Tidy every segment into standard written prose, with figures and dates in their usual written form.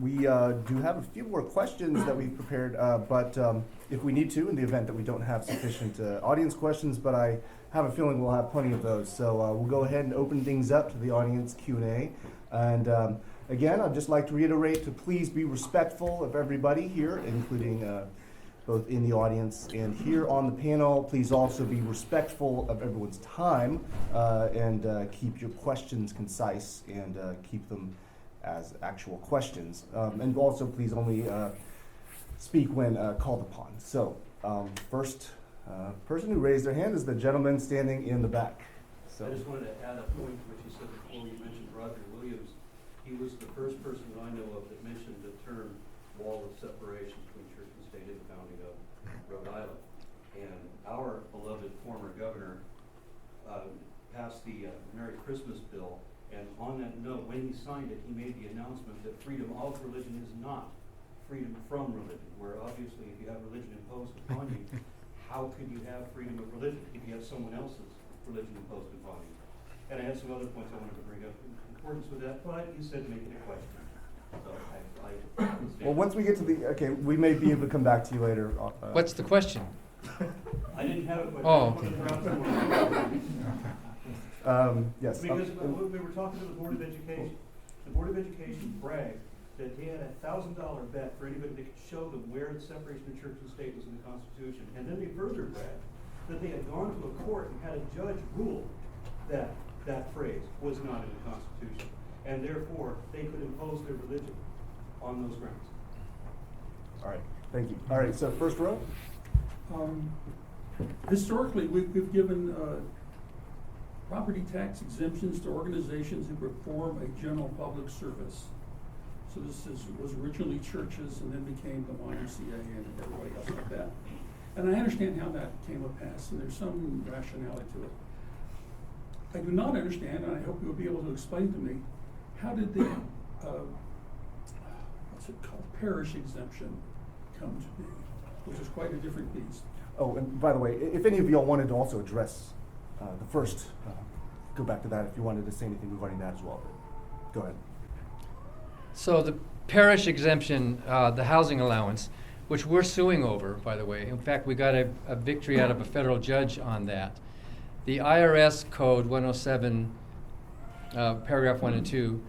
we do have a few more questions that we've prepared, but if we need to, in the event that we don't have sufficient audience questions, but I have a feeling we'll have plenty of those. So we'll go ahead and open things up to the audience Q&A. And again, I'd just like to reiterate to please be respectful of everybody here, including both in the audience and here on the panel. Please also be respectful of everyone's time and keep your questions concise and keep them as actual questions. And also please only speak when called upon. So first person who raised their hand is the gentleman standing in the back. So. I just wanted to add a point to what you said before. You mentioned Roger Williams. He was the first person that I know of that mentioned the term wall of separation between church and state in the founding of Rhode Island. And our beloved former governor passed the Merry Christmas bill, and on that note, when he signed it, he made the announcement that freedom of religion is not freedom from religion, where obviously if you have religion imposed upon you, how could you have freedom of religion if you have someone else's religion imposed upon you? And I had some other points I wanted to bring up in accordance with that, but you said make it a question. So well, once we get to the, okay, we may be able to come back to you later. What's the question? I didn't have it, but Oh, okay. Yes. Because we were talking to the Board of Education. The Board of Education bragged that they had a $1,000 bet for anybody that could show them where the separation of church and state was in the Constitution. And then they further bragged that they had gone to a court and had a judge rule that that phrase was not in the Constitution. And therefore, they could impose their religion on those grounds. All right, thank you. All right, so first row. Historically, we've given property tax exemptions to organizations who perform a general public service. So this was originally churches and then became the YMCA and everybody else like that. And I understand how that came to pass, and there's some rationality to it. I do not understand, and I hope you'll be able to explain to me, how did the, what's it called, parish exemption come to be, which is quite a different beast. Oh, and by the way, if any of y'all wanted to also address the first, go back to that if you wanted to say anything regarding that as well. Go ahead. So the parish exemption, the housing allowance, which we're suing over, by the way. In fact, we got a victory out of a federal judge on that. The IRS Code 107, paragraph 1 and 2,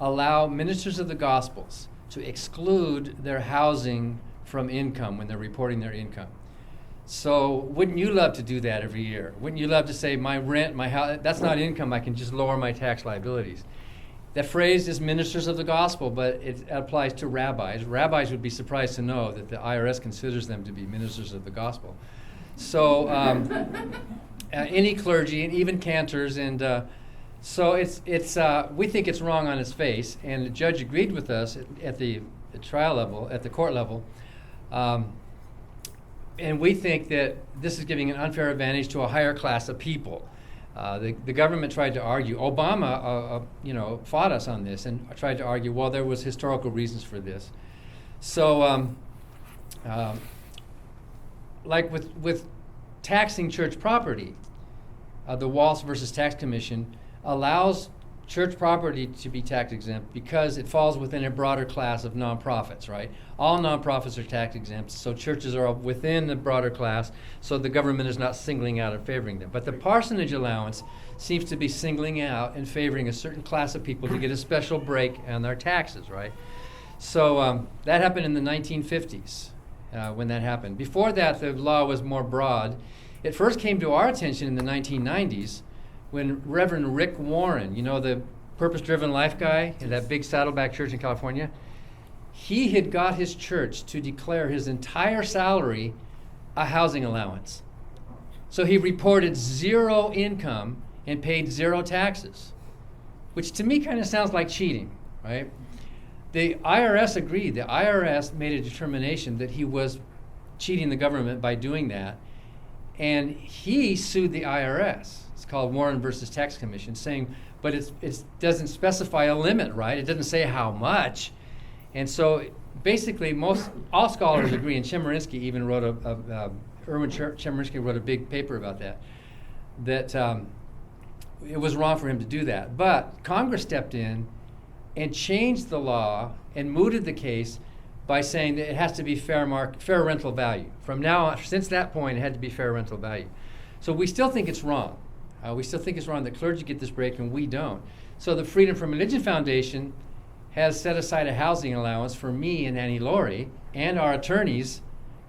allow ministers of the Gospels to exclude their housing from income when they're reporting their income. So wouldn't you love to do that every year? Wouldn't you love to say, my rent, my house, that's not income, I can just lower my tax liabilities? That phrase is ministers of the gospel, but it applies to rabbis. Rabbis would be surprised to know that the IRS considers them to be ministers of the gospel. So any clergy, and even cantors, and so it's we think it's wrong on its face, and the judge agreed with us at the trial level, at the court level, and we think that this is giving an unfair advantage to a higher class of people. The government tried to argue, Obama, fought us on this and tried to argue, well, there was historical reasons for this. So, like with taxing church property, the Walsh versus Tax Commission allows church property to be tax exempt because it falls within a broader class of nonprofits, right? All nonprofits are tax exempt, so churches are within the broader class, so the government is not singling out and favoring them. But the parsonage allowance seems to be singling out and favoring a certain class of people to get a special break on their taxes, right? So that happened in the 1950s when that happened. Before that, the law was more broad. It first came to our attention in the 1990s when Reverend Rick Warren, the purpose-driven life guy in that big Saddleback church in California, he had got his church to declare his entire salary a housing allowance. So he reported zero income and paid zero taxes, which to me kind of sounds like cheating, right? The IRS agreed. The IRS made a determination that he was cheating the government by doing that, and he sued the IRS. It's called Warren versus Tax Commission, saying, but it doesn't specify a limit, right? It doesn't say how much. And so basically all scholars agree, and Chemerinsky even wrote Erwin Chemerinsky wrote a big paper about that it was wrong for him to do that. But Congress stepped in and changed the law and mooted the case by saying that it has to be fair rental value. From now on, since that point, it had to be fair rental value. So we still think it's wrong. We still think it's wrong that clergy get this break and we don't. So the Freedom from Religion Foundation has set aside a housing allowance for me and Annie Laurie and our attorneys.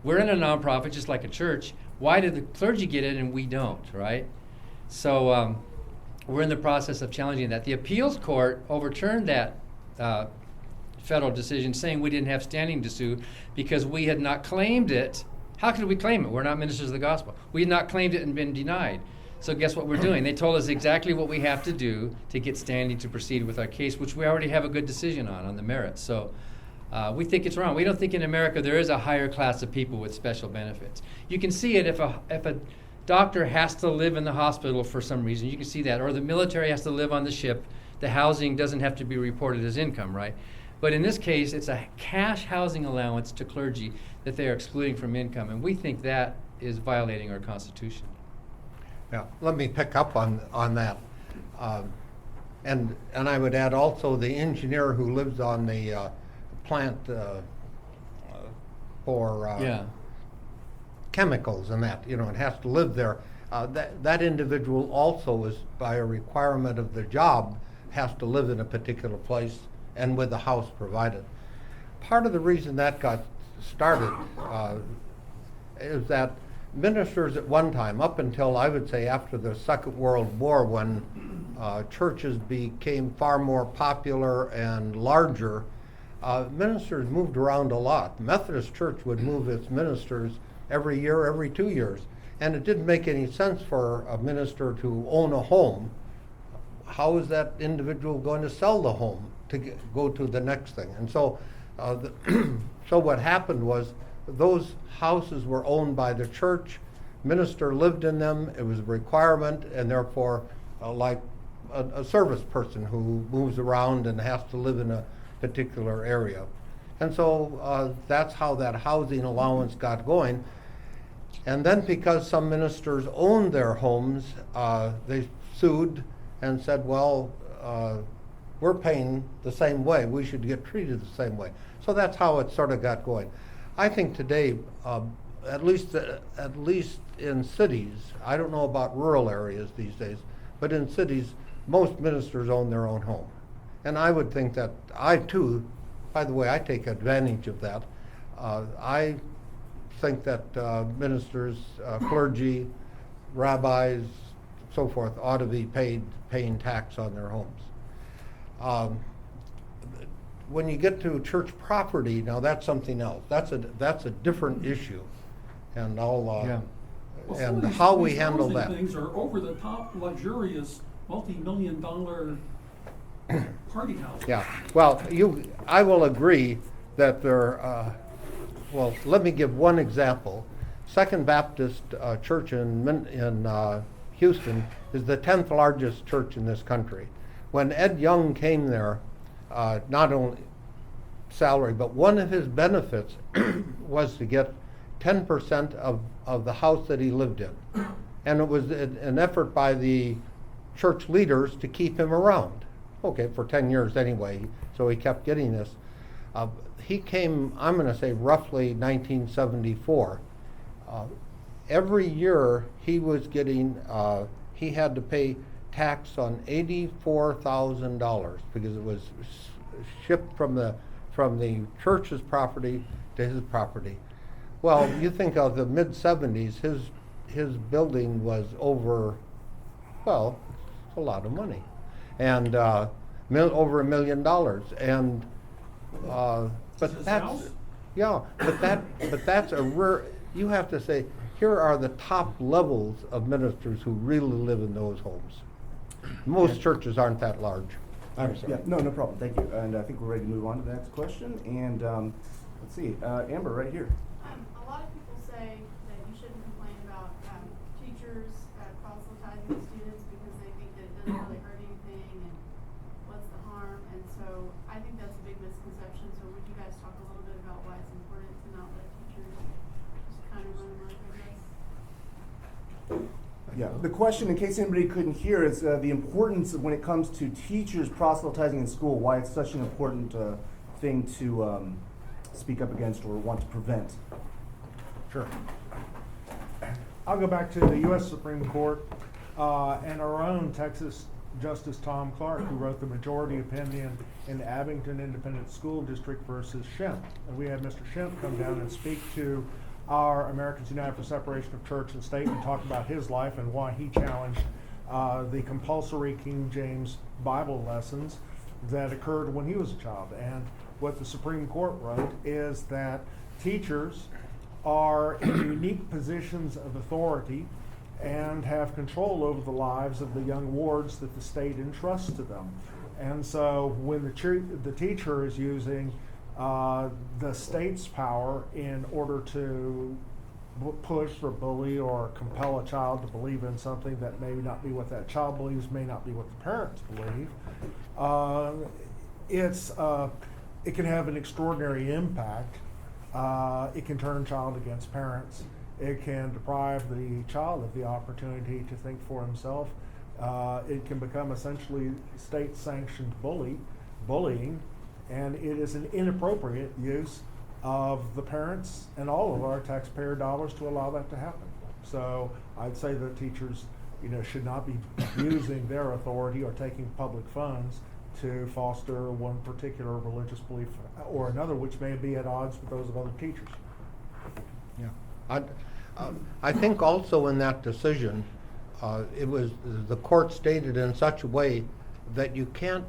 We're in a nonprofit just like a church. Why did the clergy get it and we don't, right? So we're in the process of challenging that. The appeals court overturned that federal decision saying we didn't have standing to sue because we had not claimed it. How could we claim it? We're not ministers of the gospel. We had not claimed it and been denied. So guess what we're doing? They told us exactly what we have to do to get standing to proceed with our case, which we already have a good decision on the merits. So we think it's wrong. We don't think in America there is a higher class of people with special benefits. You can see it if a doctor has to live in the hospital for some reason. You can see that. Or the military has to live on the ship. The housing doesn't have to be reported as income, right? But in this case, it's a cash housing allowance to clergy that they are excluding from income. And we think that is violating our Constitution. Yeah, let me pick up on that. And I would add also the engineer who lives on the plant for Yeah. chemicals and that, and has to live there. That individual also is, by a requirement of the job, has to live in a particular place and with a house provided. Part of the reason that got started is that ministers at one time, up until I would say after the Second World War, when churches became far more popular and larger, ministers moved around a lot. The Methodist Church would move its ministers every year, every 2 years. And it didn't make any sense for a minister to own a home. How is that individual going to sell the home to go to the next thing? And so, so what happened was those houses were owned by the church. Minister lived in them. It was a requirement, and therefore, like a service person who moves around and has to live in a particular area. And so that's how that housing allowance got going. And then because some ministers owned their homes, they sued and said, well, we're paying the same way. We should get treated the same way. So that's how it sort of got going. I think today, at least in cities, I don't know about rural areas these days, but in cities, most ministers own their own home. And I would think that I too, by the way, I take advantage of that. I think that ministers, clergy, rabbis, so forth, ought to be paying tax on their homes. When you get to church property, now that's something else. That's a different issue, and Well, some and of how these we handle housing that. things are over the top, luxurious, multi-million-dollar party houses. Yeah. Well, I will agree that well, let me give one example. Second Baptist Church in Houston is the 10th largest church in this country. When Ed Young came there, not only salary, but one of his benefits was to get 10% of the house that he lived in. And it was an effort by the church leaders to keep him around. Okay, for 10 years anyway, so he kept getting this. He came, I'm going to say roughly 1974. Every year he was getting, he had to pay tax on $84,000 because it was shipped from the church's property to his property. Well, you think of the mid-70s, his building was over, well, a lot of money, and over $1 million. And but His that's house? yeah, but that's a rare. You have to say, here are the top levels of ministers who really live in those homes. Most churches aren't that large. I'm sorry. Yeah, no problem. Thank you. And I think we're ready to move on to the next question. And let's see, Amber, right here. A lot of people say that you shouldn't complain about teachers proselytizing students because they think that it doesn't really hurt anything and what's the harm. And so I think that's a big misconception. So would you guys talk a little bit about why it's important to not let teachers just kind of run amok, I guess? Yeah, the question, in case anybody couldn't hear, is the importance of when it comes to teachers proselytizing in school, why it's such an important thing to speak up against or want to prevent. Sure. I'll go back to the U.S. Supreme Court and our own Texas Justice Tom Clark, who wrote the majority opinion in Abington Independent School District versus Schimpf. And we had Mr. Schimpf come down and speak to our Americans United for Separation of Church and State and talk about his life and why he challenged the compulsory King James Bible lessons that occurred when he was a child. And what the Supreme Court wrote is that teachers are in unique positions of authority and have control over the lives of the young wards that the state entrusts to them. And so when the teacher is using the state's power in order to push or bully or compel a child to believe in something that may not be what that child believes, may not be what the parents believe, it can have an extraordinary impact. It can turn child against parents. It can deprive the child of the opportunity to think for himself. It can become essentially state-sanctioned bullying, and it is an inappropriate use of the parents and all of our taxpayer dollars to allow that to happen. So I'd say that teachers, should not be using their authority or taking public funds to foster one particular religious belief or another, which may be at odds with those of other teachers. Yeah. I think also in that decision, it was the court stated in such a way that you can't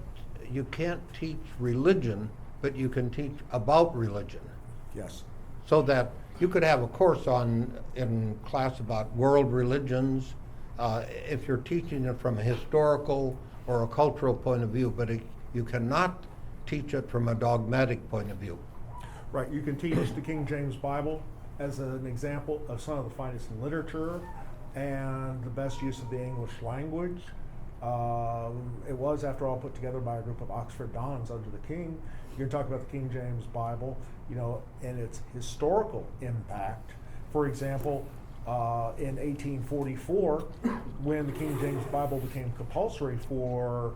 teach religion, but you can teach about religion. Yes. So that you could have a course in class about world religions, if you're teaching it from a historical or a cultural point of view, but you cannot teach it from a dogmatic point of view. Right, you can teach the King James Bible as an example of some of the finest in literature and the best use of the English language. It was, after all, put together by a group of Oxford Dons under the King. You can talk about the King James Bible, and its historical impact. For example, in 1844, when the King James Bible became compulsory for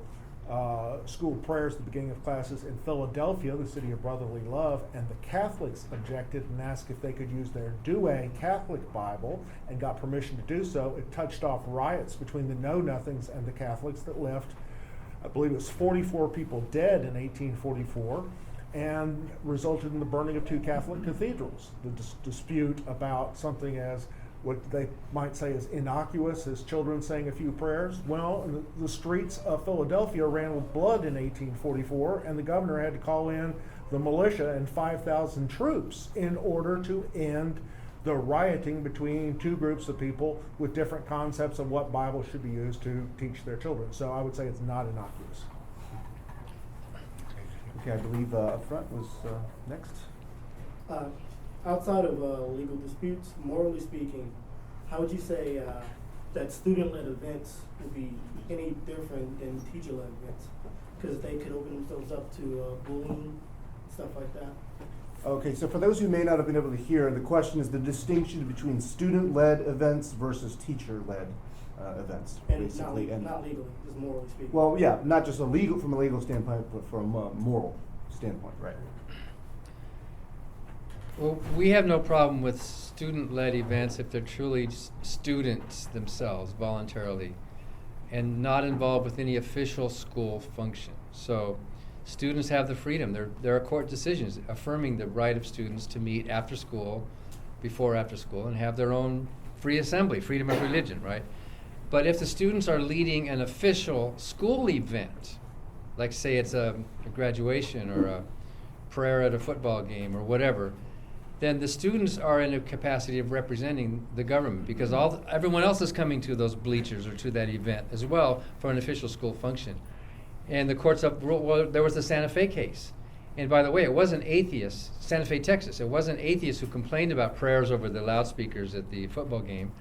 school prayers at the beginning of classes in Philadelphia, the city of brotherly love, and the Catholics objected and asked if they could use their Douay Catholic Bible and got permission to do so. It touched off riots between the Know-Nothings and the Catholics that left, I believe it was 44 people dead in 1844, and resulted in the burning of 2 Catholic cathedrals. The dispute about something as what they might say is innocuous as children saying a few prayers. Well, the streets of Philadelphia ran with blood in 1844, and the governor had to call in the militia and 5,000 troops in order to end the rioting between 2 groups of people with different concepts of what Bible should be used to teach their children. So I would say it's not innocuous. Okay, I believe up front was next. Outside of legal disputes, morally speaking, how would you say that student-led events would be any different than teacher-led events? Because they could open themselves up to bullying, stuff like that. Okay, so for those who may not have been able to hear, the question is the distinction between student-led events versus teacher-led events, And basically. not legally, just morally speaking. Well, yeah, not just from a legal standpoint, but from a moral standpoint, right? Well, we have no problem with student-led events if they're truly students themselves, voluntarily, and not involved with any official school function. So students have the freedom. There are court decisions affirming the right of students to meet after school, before after school, and have their own free assembly, freedom of religion, right? But if the students are leading an official school event, like say it's a graduation or a prayer at a football game or whatever, then the students are in a capacity of representing the government, because everyone else is coming to those bleachers or to that event as well for an official school function. And the courts there was the Santa Fe case. And by the way, it wasn't atheists, Santa Fe, Texas, it wasn't atheists who complained about prayers over the loudspeakers at the football game.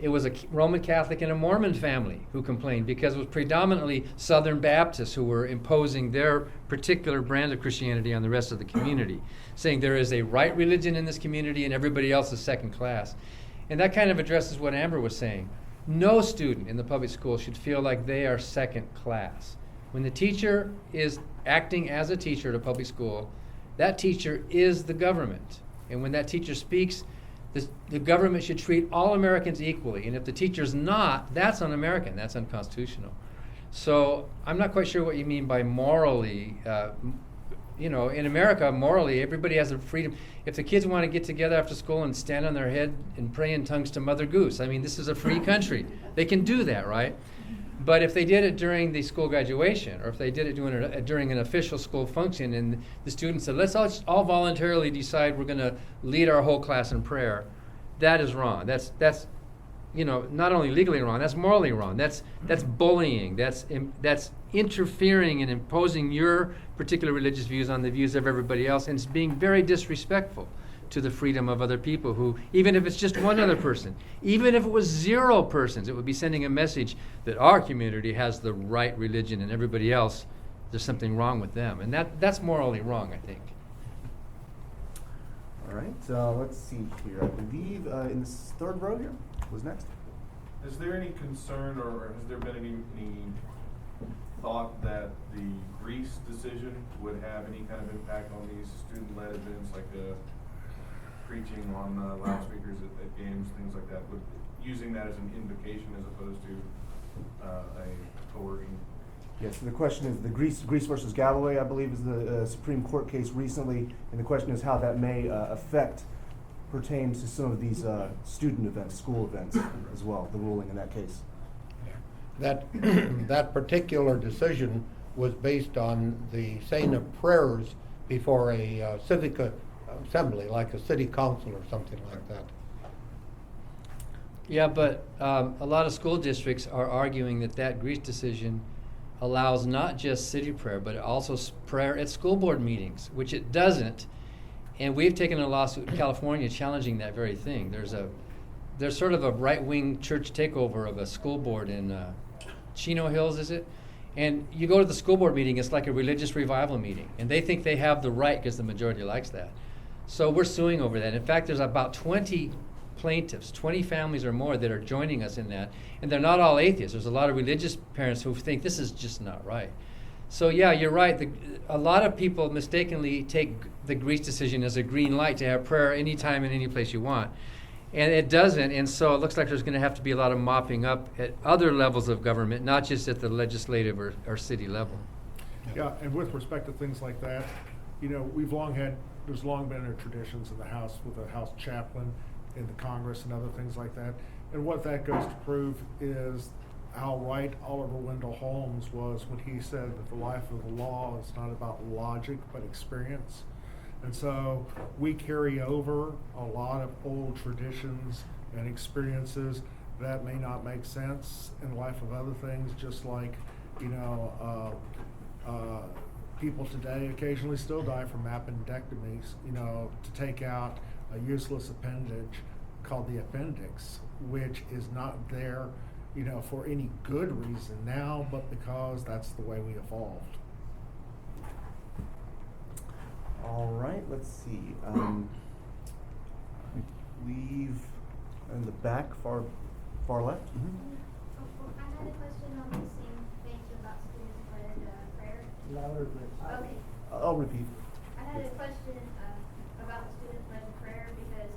It was a Roman Catholic and a Mormon family who complained, because it was predominantly Southern Baptists who were imposing their particular brand of Christianity on the rest of the community, saying there is a right religion in this community and everybody else is second class. And that kind of addresses what Amber was saying. No student in the public school should feel like they are second class. When the teacher is acting as a teacher at a public school, that teacher is the government. And when that teacher speaks, the government should treat all Americans equally. And if the teacher's not, that's un-American, that's unconstitutional. So I'm not quite sure what you mean by morally. You know, in America, morally, everybody has the freedom. If the kids want to get together after school and stand on their head and pray in tongues to Mother Goose, I mean, this is a free country. They can do that, right? But if they did it during the school graduation, or if they did it during an official school function, and the students said, let's all voluntarily decide we're going to lead our whole class in prayer, that is wrong. That's you know, not only legally wrong, that's morally wrong. That's bullying. That's interfering and imposing your particular religious views on the views of everybody else, and it's being very disrespectful to the freedom of other people who, even if it's just one other person, even if it was 0 persons, it would be sending a message that our community has the right religion and everybody else, there's something wrong with them. And that's morally wrong, I think. All right, let's see here. I believe in this third row here was next. Is there any concern, or has there been any thought that the Greece decision would have any kind of impact on these student-led events, like preaching on loudspeakers at games, things like that, using that as an invocation as opposed to a coercion? Yes, and the question is the Greece versus Galloway, I believe, is the Supreme Court case recently, and the question is how that may pertain to some of these student events, school events as well, the ruling in that case. That particular decision was based on the saying of prayers before a civic assembly, like a city council or something like that. Yeah, but a lot of school districts are arguing that Greece decision allows not just city prayer, but also prayer at school board meetings, which it doesn't. And we've taken a lawsuit in California challenging that very thing. There's sort of a right-wing church takeover of a school board in Chino Hills, is it? And you go to the school board meeting, it's like a religious revival meeting. And they think they have the right because the majority likes that. So we're suing over that. In fact, there's about 20 plaintiffs, 20 families or more that are joining us in that. And they're not all atheists. There's a lot of religious parents who think this is just not right. So yeah, you're right. A lot of people mistakenly take the Greece decision as a green light to have prayer anytime and any place you want. And it doesn't, and so it looks like there's going to have to be a lot of mopping up at other levels of government, not just at the legislative or city level. Yeah, and with respect to things like that, you know, there's long been traditions in the House with a House chaplain in the Congress and other things like that. And what that goes to prove is how right Oliver Wendell Holmes was when he said that the life of the law is not about logic but experience. And so we carry over a lot of old traditions and experiences that may not make sense in life of other things, just like, you know, people today occasionally still die from appendectomies, you know, to take out a useless appendage called the appendix, which is not there, you know, for any good reason now, but because that's the way we evolved. All right, let's see. Leave in the back, far left. Mm-hmm. I had a question on the same page about student-led prayer. Louder, please. Okay. I'll repeat. I had a question about student-led prayer because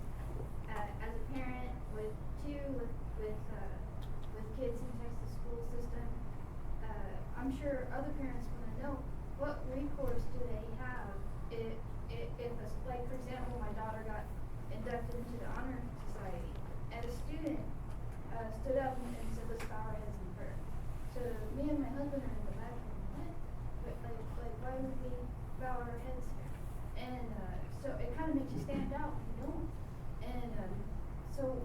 as a parent with kids in Texas school system, I'm sure other parents want to know what recourse do they have if like for example, my daughter got inducted into the Honor Society and a student stood up and said, let's bow our heads in prayer. So me and my husband are in the back going, what? Like why would we bow our heads here? And so it kind of makes you stand out when you don't. And so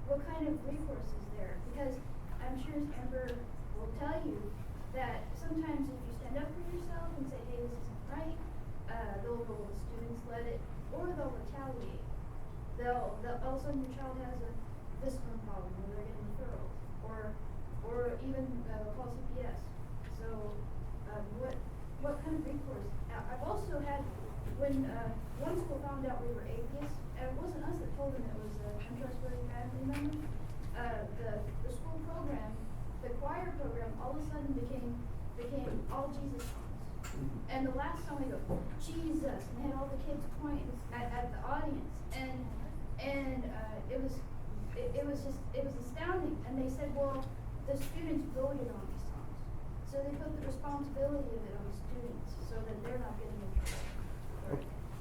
what kind of recourse is there? Because I'm sure Amber will tell you that sometimes if you stand up for yourself and say, hey, this isn't right, they'll go, the students let it, or they'll retaliate. They'll all of a sudden your child has a discipline problem, or they're getting referrals, or even call CPS. So what kind of recourse? I've also had, when one school found out we were atheists, and it wasn't us that told them it was an untrustworthy family member. the school program, the choir program, all of a sudden became all Jesus songs. And the last song we go, Jesus, and had all the kids point at the audience, and it was astounding. And they said, well, the students voted on these songs, so they put the responsibility of it on the students, so that they're not getting in trouble.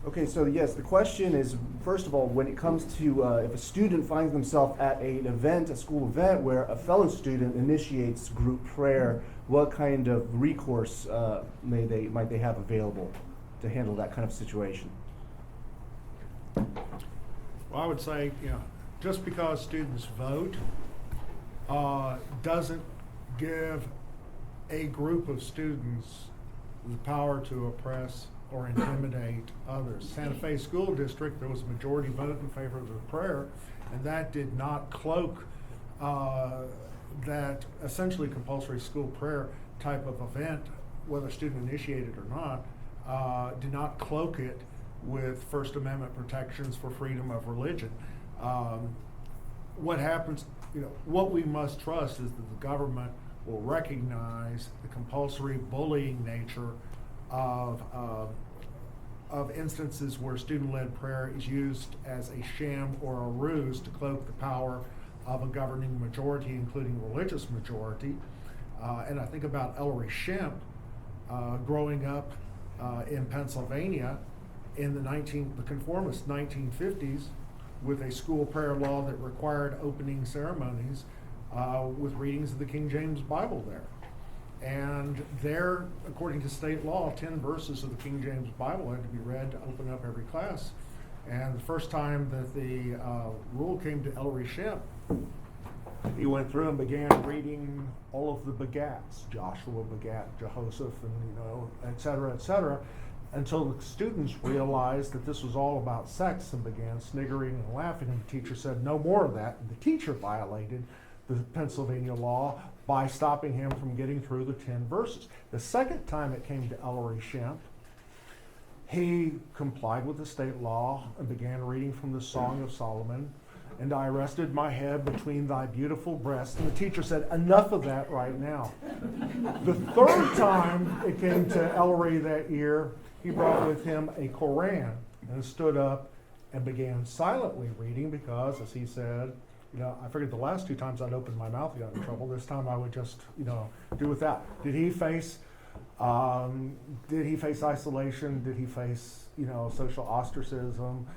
Okay, so yes, the question is, first of all, when it comes to if a student finds themselves at an event, a school event, where a fellow student initiates group prayer, what kind of recourse might they have available to handle that kind of situation? Well, I would say, just because students vote doesn't give a group of students the power to oppress or intimidate others. Santa Fe School District, there was a majority vote in favor of the prayer, and that did not cloak that essentially compulsory school prayer type of event, whether student initiated or not, did not cloak it with First Amendment protections for freedom of religion. What happens, what we must trust is that the government will recognize the compulsory bullying nature of instances where student-led prayer is used as a sham or a ruse to cloak the power of a governing majority, including religious majority. And I think about Ellery Shemp growing up in Pennsylvania in the conformist 1950s with a school prayer law that required opening ceremonies with readings of the King James Bible there. And there, according to state law, 10 verses of the King James Bible had to be read to open up every class. And the first time that the rule came to Ellery Shemp, he went through and began reading all of the begats. Joshua begat Jehoshaphat, and et cetera, until the students realized that this was all about sex and began sniggering and laughing. And the teacher said, no more of that. And the teacher violated the Pennsylvania law by stopping him from getting through the 10 verses. The second time it came to Ellery Shemp, he complied with the state law and began reading from the Song of Solomon. And I rested my head between thy beautiful breasts. And the teacher said, enough of that right now. The third time it came to Ellery that year, he brought with him a Koran and stood up and began silently reading because, as he said, I figured the last two times I'd opened my mouth, I got in trouble. This time I would just, do without. Did he face isolation? Did he face, social ostracism?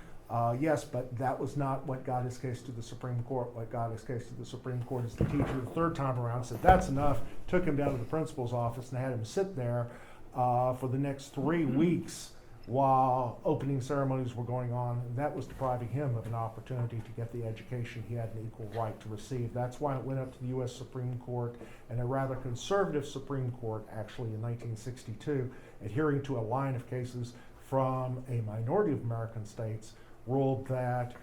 Yes, but that was not what got his case to the Supreme Court. What got his case to the Supreme Court is the teacher the third time around said, that's enough, took him down to the principal's office and had him sit there for the next 3 weeks while opening ceremonies were going on. And that was depriving him of an opportunity to get the education he had an equal right to receive. That's why it went up to the U.S. Supreme Court, and a rather conservative Supreme Court, actually in 1962, adhering to a line of cases from a minority of American states, ruled that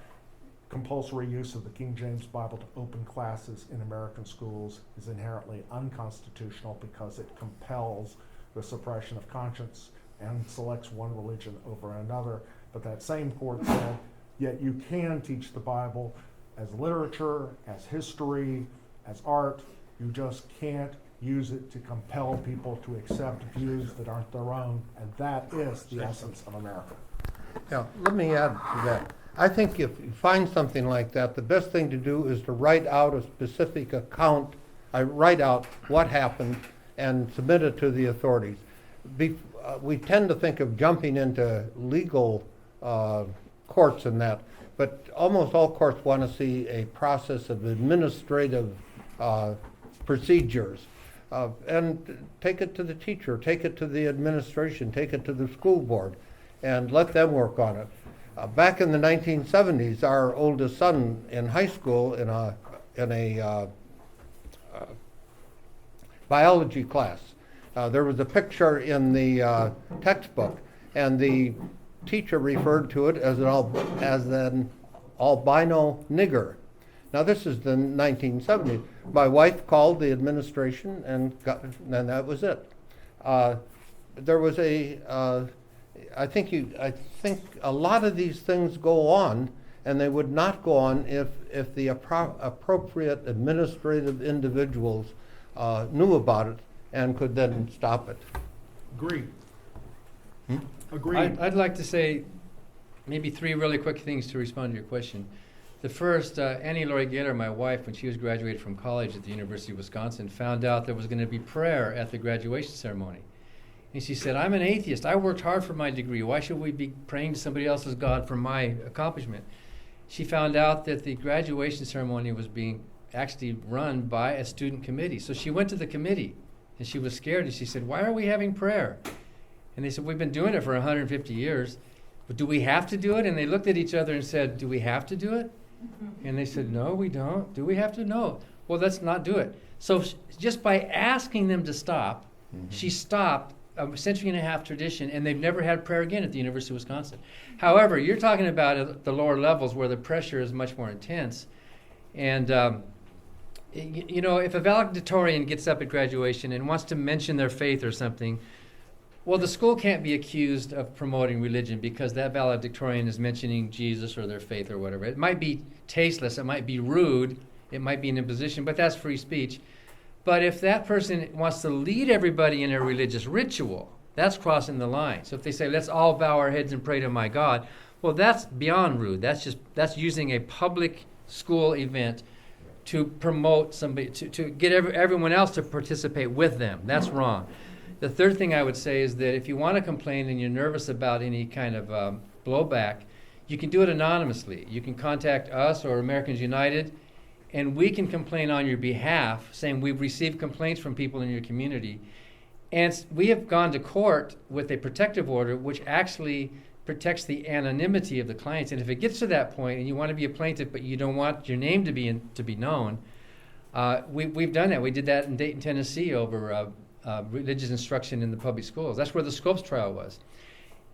compulsory use of the King James Bible to open classes in American schools is inherently unconstitutional because it compels the suppression of conscience and selects one religion over another. But that same court said, yet you can teach the Bible as literature, as history, as art. You just can't use it to compel people to accept views that aren't their own. And that is the essence of America. Yeah, let me add to that. I think if you find something like that, the best thing to do is to write out a specific account. Write out what happened and submit it to the authorities. We tend to think of jumping into legal courts and that, but almost all courts want to see a process of administrative procedures. And take it to the teacher, take it to the administration, take it to the school board, and let them work on it. Back in the 1970s, our oldest son in high school in a biology class, there was a picture in the textbook, and the teacher referred to it as an albino nigger. Now this is the 1970s. My wife called the administration and that was it. There was I think a lot of these things go on, and they would not go on if the appropriate administrative individuals knew about it and could then stop it. Agreed. Hmm? Agreed. I'd like to say maybe 3 really quick things to respond to your question. The first, Annie Laurie Gaylor, my wife, when she was graduated from college at the University of Wisconsin, found out there was going to be prayer at the graduation ceremony. And she said, I'm an atheist. I worked hard for my degree. Why should we be praying to somebody else's God for my accomplishment? She found out that the graduation ceremony was being actually run by a student committee. So she went to the committee, and she was scared, and she said, why are we having prayer? And they said, we've been doing it for 150 years. But do we have to do it? And they looked at each other and said, do we have to do it? And they said, no, we don't. Do we have to? No. Well, let's not do it. So just by asking them to stop, she stopped a century-and-a-half tradition, and they've never had prayer again at the University of Wisconsin. However, you're talking about at the lower levels where the pressure is much more intense. And, you know, if a valedictorian gets up at graduation and wants to mention their faith or something, well, the school can't be accused of promoting religion because that valedictorian is mentioning Jesus or their faith or whatever. It might be tasteless, it might be rude, it might be an imposition, but that's free speech. But if that person wants to lead everybody in a religious ritual, that's crossing the line. So if they say, let's all bow our heads and pray to my God, well, that's beyond rude. That's using a public school event to promote somebody, to get everyone else to participate with them. That's wrong. The third thing I would say is that if you want to complain and you're nervous about any kind of blowback, you can do it anonymously. You can contact us or Americans United, and we can complain on your behalf, saying we've received complaints from people in your community. And we have gone to court with a protective order, which actually protects the anonymity of the clients. And if it gets to that point and you want to be a plaintiff, but you don't want your name to be known, we've done that. We did that in Dayton, Tennessee over religious instruction in the public schools. That's where the Scopes trial was.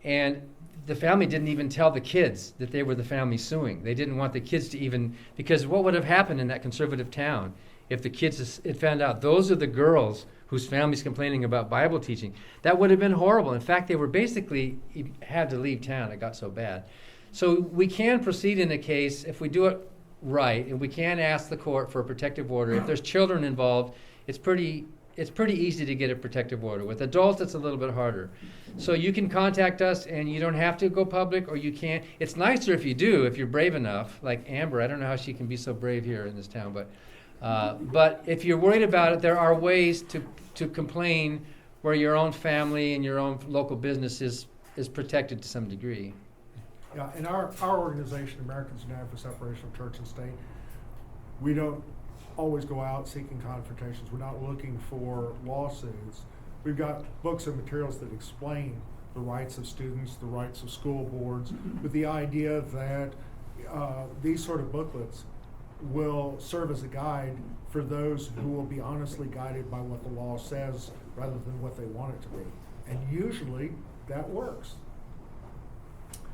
And the family didn't even tell the kids that they were the family suing. They didn't want the kids to even, because what would have happened in that conservative town if the kids had found out those are the girls whose family's complaining about Bible teaching? That would have been horrible. In fact, they were basically had to leave town. It got so bad. So we can proceed in a case if we do it right, and we can ask the court for a protective order. If there's children involved, it's pretty easy to get a protective order. With adults, it's a little bit harder. So you can contact us, and you don't have to go public, or you can. It's nicer if you do, if you're brave enough. Like Amber, I don't know how she can be so brave here in this town, but if you're worried about it, there are ways to complain where your own family and your own local business is protected to some degree. Yeah, in our organization, Americans United for Separation of Church and State, we don't always go out seeking confrontations. We're not looking for lawsuits. We've got books and materials that explain the rights of students, the rights of school boards, with the idea that these sort of booklets will serve as a guide for those who will be honestly guided by what the law says rather than what they want it to be. And usually that works.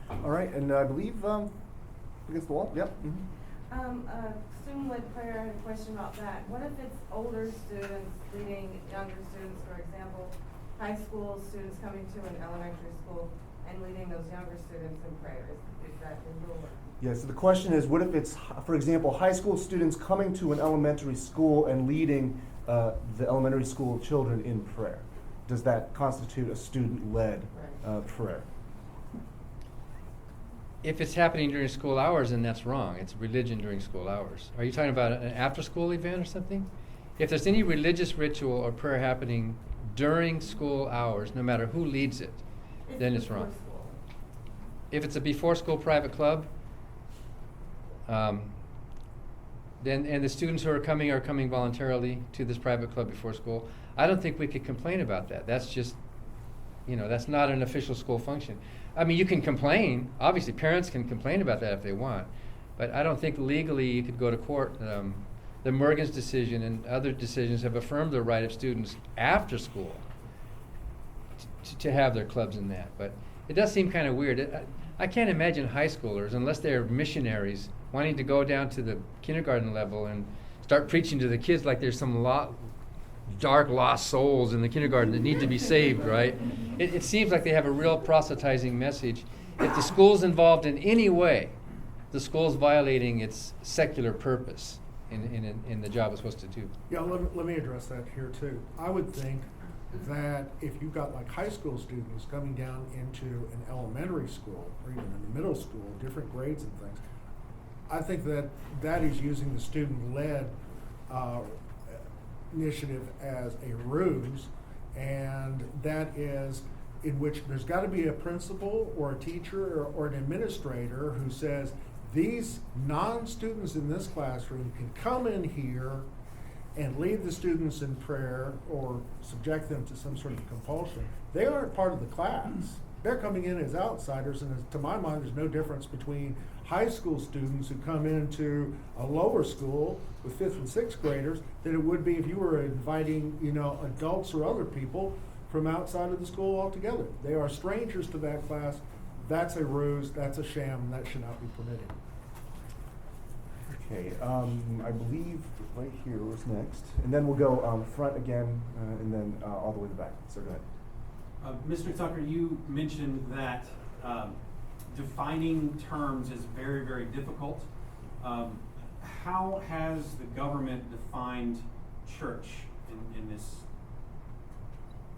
All right, and I believe against the wall. Yep. Student-led prayer, I had a question about that. What if it's older students leading younger students, for example, high school students coming to an elementary school and leading those younger students in prayer? Is that in your work? Yeah, so the question is, what if it's, for example, high school students coming to an elementary school and leading the elementary school children in prayer? Does that constitute a student-led prayer? If it's happening during school hours, then that's wrong. It's religion during school hours. Are you talking about an after-school event or something? If there's any religious ritual or prayer happening during school hours, no matter who leads it, then it's wrong. School. If it's a before-school private club, then and the students who are coming voluntarily to this private club before school, I don't think we could complain about that. That's just, that's not an official school function. I mean, you can complain. Obviously, parents can complain about that if they want. But I don't think legally you could go to court. The Mergens decision and other decisions have affirmed the right of students after school to have their clubs in that. But it does seem kind of weird. I can't imagine high schoolers, unless they're missionaries, wanting to go down to the kindergarten level and start preaching to the kids like there's some dark lost souls in the kindergarten that need to be saved, right? It seems like they have a real proselytizing message. If the school's involved in any way, the school's violating its secular purpose in the job it's supposed to do. Yeah, let me address that here too. I would think that if you've got like high school students coming down into an elementary school or even in the middle school, different grades and things, I think that that is using the student-led initiative as a ruse, and that is in which there's got to be a principal or a teacher or an administrator who says, these non-students in this classroom can come in here and lead the students in prayer or subject them to some sort of compulsion. They aren't part of the class. They're coming in as outsiders, and to my mind, there's no difference between high school students who come into a lower school with 5th and 6th graders than it would be if you were inviting, adults or other people from outside of the school altogether. They are strangers to that class. That's a ruse, that's a sham, and that should not be permitted. Okay, I believe right here was next, and then we'll go front again, and then all the way to the back. So go ahead. Mr. Tucker, you mentioned that defining terms is very, very difficult. How has the government defined church in this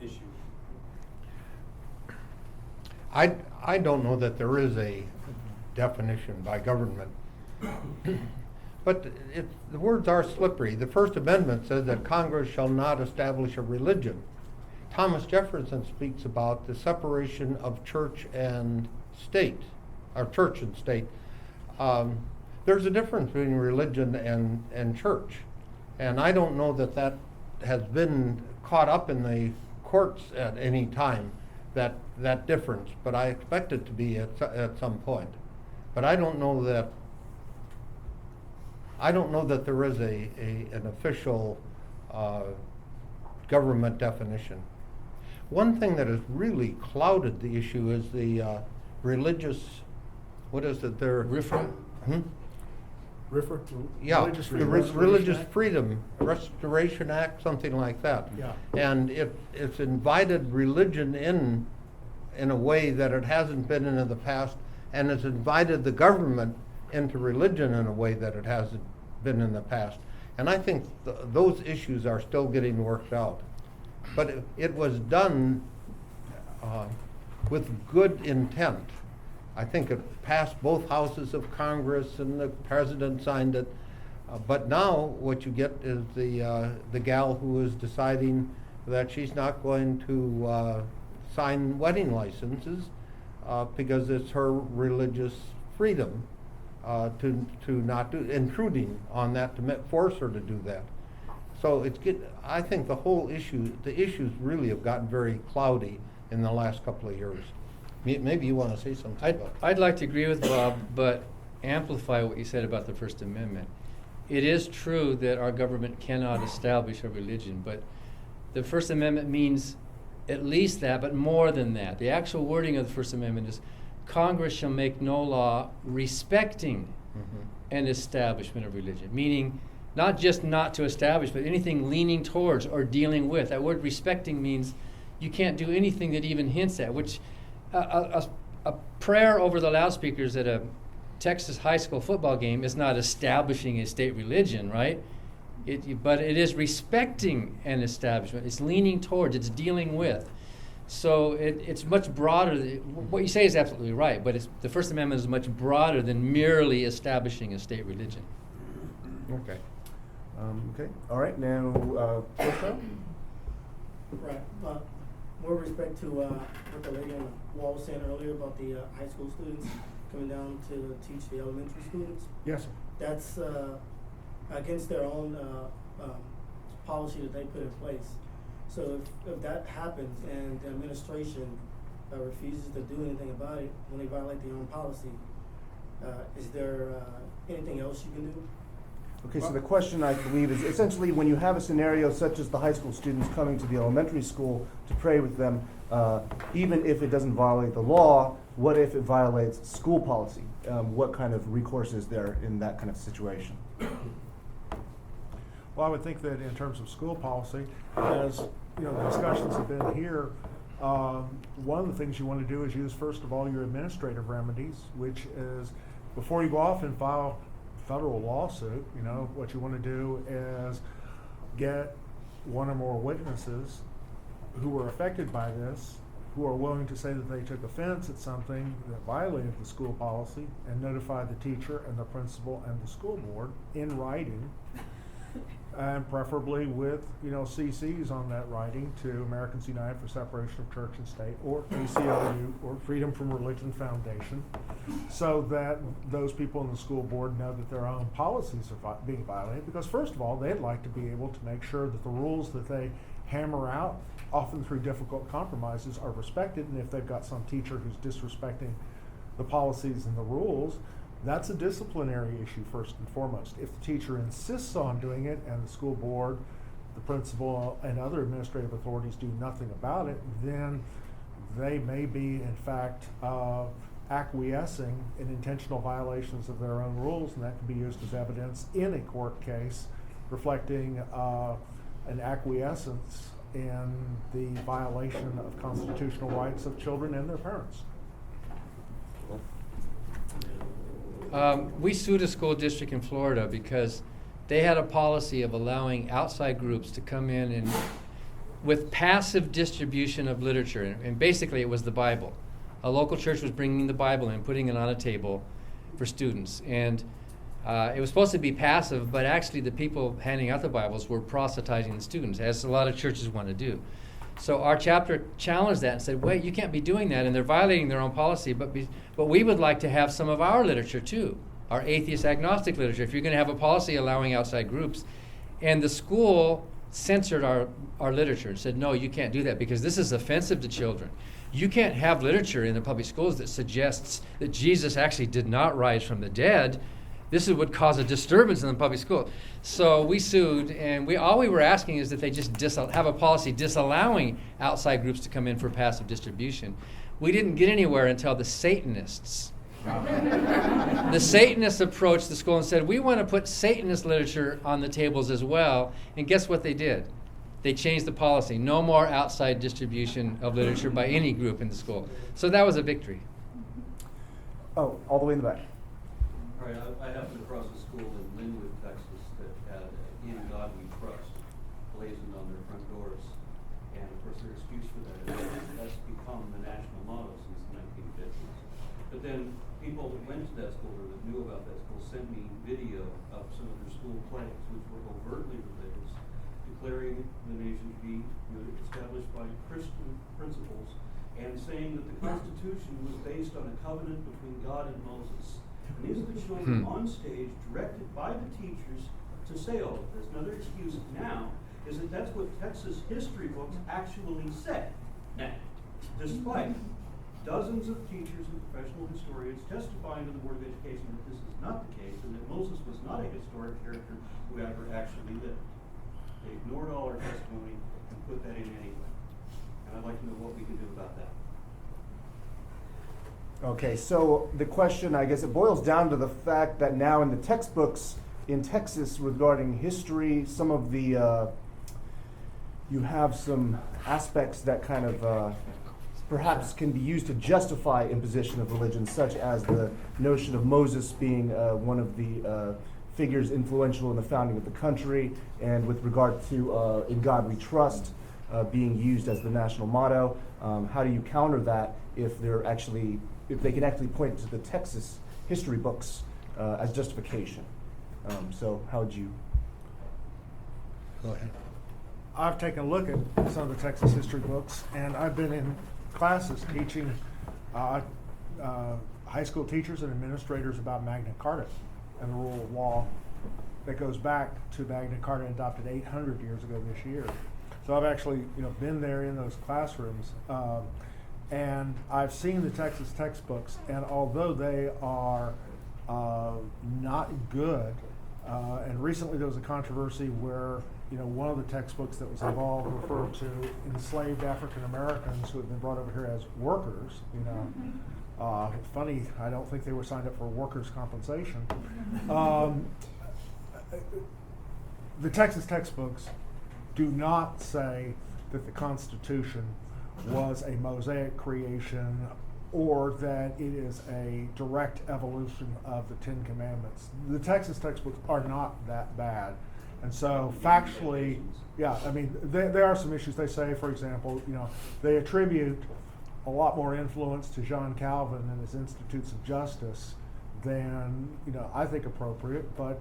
issue? I don't know that there is a definition by government. But the words are slippery. The First Amendment says that Congress shall not establish a religion. Thomas Jefferson speaks about the separation of church and state, or church and state. There's a difference between religion and church. And I don't know that that has been caught up in the courts at any time, that difference, but I expect it to be at some point. But I don't know that there is an official government definition. One thing that has really clouded the issue is the religious, what is it there? RFRA? RFRA? Yeah, Religious the Religious Freedom Restoration Act, something like that. Yeah. And it's invited religion in a way that it hasn't been in the past, and it's invited the government into religion in a way that it hasn't been in the past. And I think those issues are still getting worked out. But it was done with good intent. I think it passed both houses of Congress and the president signed it. But now what you get is the gal who is deciding that she's not going to sign wedding licenses because it's her religious freedom to not do, intruding on that, to force her to do that. So I think the issues really have gotten very cloudy in the last couple of years. Maybe you want to say something about that. I'd like to agree with Bob, but amplify what you said about the First Amendment. It is true that our government cannot establish a religion, but the First Amendment means at least that, but more than that. The actual wording of the First Amendment is, Congress shall make no law respecting an establishment of religion, meaning not just not to establish, but anything leaning towards or dealing with. That word respecting means you can't do anything that even hints at, which a prayer over the loudspeakers at a Texas high school football game is not establishing a state religion, right? But it is respecting an establishment. It's leaning towards, it's dealing with. So it's much broader. What you say is absolutely right, but the First Amendment is much broader than merely establishing a state religion. Okay. Okay. All right. Now, Portia? Right. More respect to what the lady on the wall was saying earlier about the high school students coming down to teach the elementary students. Yes, sir. That's against their own policy that they put in place. So if that happens and the administration refuses to do anything about it when they violate their own policy, is there anything else you can do? Okay, so the question, I believe, is essentially when you have a scenario such as the high school students coming to the elementary school to pray with them, even if it doesn't violate the law, what if it violates school policy? What kind of recourse is there in that kind of situation? Well, I would think that in terms of school policy, as the discussions have been here, one of the things you want to do is use, first of all, your administrative remedies, which is before you go off and file a federal lawsuit, you know, what you want to do is get one or more witnesses who were affected by this, who are willing to say that they took offense at something that violated the school policy, and notify the teacher and the principal and the school board in writing, and preferably with, you know, CCs on that writing to Americans United for Separation of Church and State, or ACLU, or Freedom from Religion Foundation, so that those people in the school board know that their own policies are being violated. Because first of all, they'd like to be able to make sure that the rules that they hammer out, often through difficult compromises, are respected. And if they've got some teacher who's disrespecting the policies and the rules, that's a disciplinary issue first and foremost. If the teacher insists on doing it and the school board, the principal, and other administrative authorities do nothing about it, then they may be, in fact, acquiescing in intentional violations of their own rules, and that can be used as evidence in a court case reflecting an acquiescence in the violation of constitutional rights of children and their parents. We sued a school district in Florida because they had a policy of allowing outside groups to come in and with passive distribution of literature, and basically it was the Bible. A local church was bringing the Bible in, putting it on a table for students, and it was supposed to be passive, but actually the people handing out the Bibles were proselytizing the students, as a lot of churches want to do. So our chapter challenged that and said, wait, you can't be doing that, and they're violating their own policy, but we would like to have some of our literature too, our atheist agnostic literature, if you're going to have a policy allowing outside groups. And the school censored our literature and said, no, you can't do that because this is offensive to children. You can't have literature in the public schools that suggests that Jesus actually did not rise from the dead. This would cause a disturbance in the public school. So we sued, and all we were asking is that they just have a policy disallowing outside groups to come in for passive distribution. We didn't get anywhere until the Satanists. The Satanists approached the school and said, we want to put Satanist literature on the tables as well. And guess what they did? They changed the policy. No more outside distribution of literature by any group in the school. So that was a victory. Oh, all the way in the back. All right, I happened across a school in Linwood, Texas that had "In God We Trust" blazoned on their front doors. And of course, their excuse for that is that's become the national motto since the 1950s. But then people that went to that school or that knew about that school sent me video of some of their school plays, which were overtly religious, declaring the nation to be established by Christian principles, and saying that the Constitution was based on a covenant between God and Moses. And these are the children on stage, directed by the teachers to say all of this. Another excuse now is that that's what Texas history books actually say. Now, despite dozens of teachers and professional historians testifying to the Board of Education that this is not the case, and that Moses was not a historic character who ever actually lived. They ignored all our testimony and put that in anyway. And I'd like to know what we can do about that. Okay, so the question, I guess it boils down to the fact that now in the textbooks in Texas regarding history, some of the, you have some aspects that kind of perhaps can be used to justify imposition of religion, such as the notion of Moses being one of the figures influential in the founding of the country, and with regard to "In God We Trust" being used as the national motto. How do you counter that if they can actually point to the Texas history books as justification? So how would you? Go ahead. I've taken a look at some of the Texas history books, and I've been in classes teaching high school teachers and administrators about Magna Carta and the rule of law that goes back to Magna Carta adopted 800 years ago this year. So I've actually, been there in those classrooms, and I've seen the Texas textbooks, and although they are not good, and recently there was a controversy where one of the textbooks that was involved referred to enslaved African Americans who had been brought over here as workers. It's funny, I don't think they were signed up for workers' compensation. The Texas textbooks do not say that the Constitution was a Mosaic creation or that it is a direct evolution of the Ten Commandments. The Texas textbooks are not that bad. And so factually, yeah, I mean, there are some issues. They say, for example, they attribute a lot more influence to John Calvin and his Institutes of Justice than, I think appropriate, but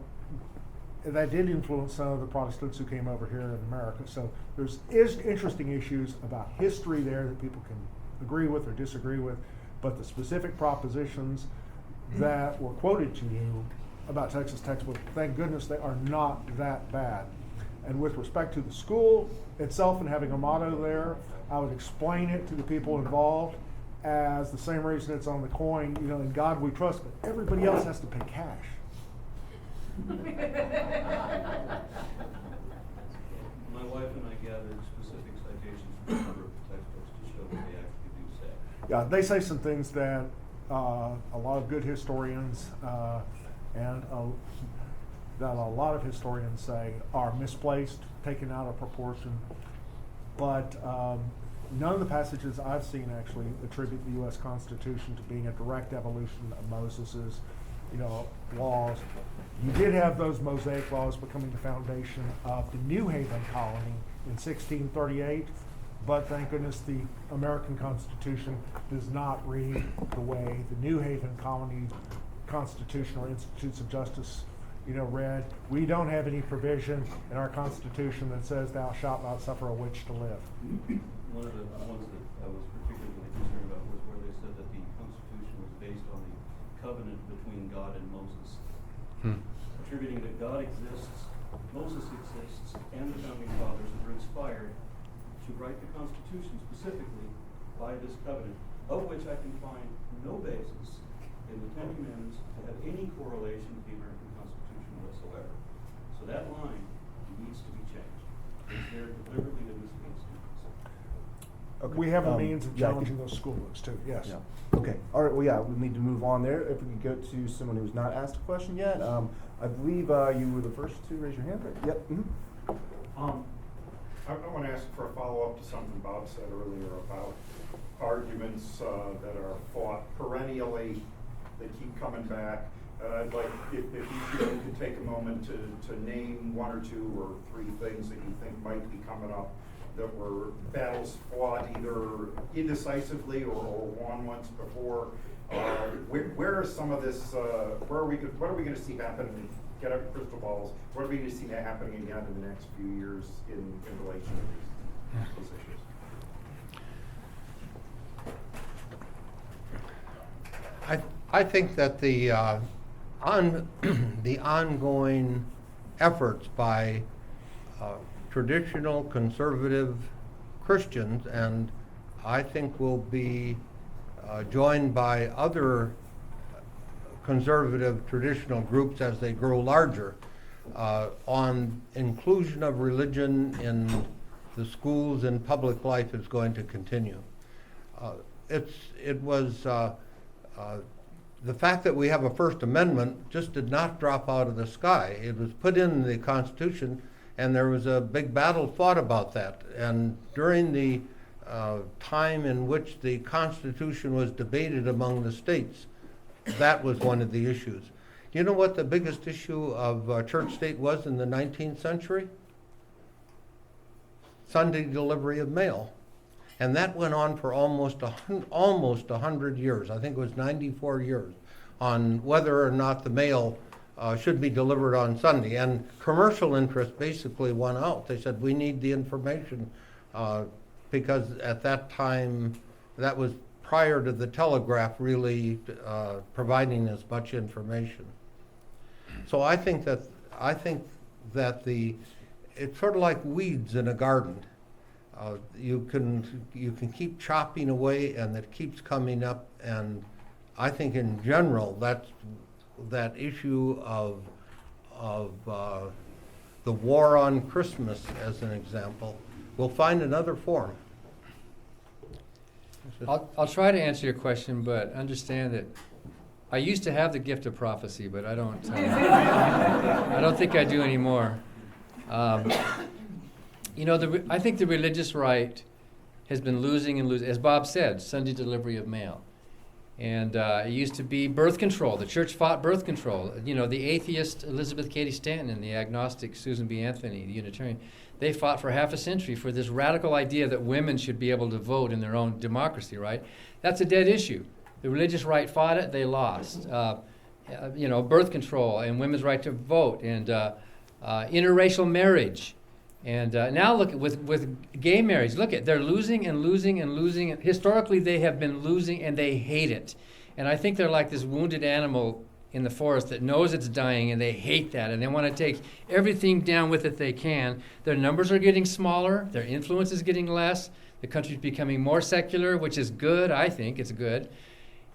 that did influence some of the Protestants who came over here in America. So there's interesting issues about history there that people can agree with or disagree with, but the specific propositions that were quoted to you about Texas textbooks, thank goodness they are not that bad. And with respect to the school itself and having a motto there, I would explain it to the people involved as the same reason it's on the coin, in God we trust, but everybody else has to pay cash. My wife and I gathered specific citations from a number of the textbooks to show what they actually do say. Yeah, they say some things that a lot of good historians and that a lot of historians say are misplaced, taken out of proportion. But none of the passages I've seen actually attribute the U.S. Constitution to being a direct evolution of Moses's, laws. You did have those Mosaic laws becoming the foundation of the New Haven colony in 1638, but thank goodness the American Constitution does not read the way the New Haven colony Constitution or Institutes of Justice, read. We don't have any provision in our Constitution that says thou shalt not suffer a witch to live. One of the ones that I was particularly concerned about was where they said that the Constitution was based on the covenant between God and Moses. Attributing that God exists, Moses exists, and the founding fathers were inspired to write the Constitution specifically by this covenant, of which I can find no basis in the Ten Commandments to have any correlation with the American Constitution whatsoever. So that line needs to be changed. It's there deliberately to mislead students. Okay. We have a means of yeah, I challenging think- those school books too, yes. Yeah. Okay. All right. Well, yeah, we need to move on there. If we could go to someone who's not asked a question yet. I believe you were the first to raise your hand. Right? Yep. Mm-hmm. I want to ask for a follow-up to something Bob said earlier about arguments that are fought perennially, that keep coming back. I'd like if you could take a moment to name one or two or three things that you think might be coming up that were battles fought either indecisively or won once before. Where are some of this? What are we going to see happen? Get out your crystal balls. What are we going to see happening again in the next few years in relation to these issues? I think that the ongoing efforts by traditional conservative Christians, and I think will be joined by other conservative traditional groups as they grow larger, on inclusion of religion in the schools and public life is going to continue. The fact that we have a First Amendment just did not drop out of the sky. It was put in the Constitution, and there was a big battle fought about that. And during the time in which the Constitution was debated among the states, that was one of the issues. You know what the biggest issue of church-state was in the 19th century? Sunday delivery of mail. And that went on for almost 100 years. I think it was 94 years on whether or not the mail should be delivered on Sunday. And commercial interest basically won out. They said, we need the information because at that time, that was prior to the telegraph really providing as much information. So I think that it's sort of like weeds in a garden. You can keep chopping away, and it keeps coming up. And I think in general, that issue of the war on Christmas, as an example, will find another form. I'll try to answer your question, but understand that I used to have the gift of prophecy, but I don't. I don't think I do anymore. I think the religious right has been losing and losing. As Bob said, Sunday delivery of mail. And it used to be birth control. The church fought birth control. You know, the atheist Elizabeth Cady Stanton and the agnostic Susan B. Anthony, the Unitarian, they fought for half a century for this radical idea that women should be able to vote in their own democracy, right? That's a dead issue. The religious right fought it, they lost. You know, birth control and women's right to vote and interracial marriage. And now look at with gay marriage. Look at they're losing and losing and losing. Historically, they have been losing, and they hate it. And I think they're like this wounded animal in the forest that knows it's dying, and they hate that, and they want to take everything down with it they can. Their numbers are getting smaller. Their influence is getting less. The country's becoming more secular, which is good. I think it's good.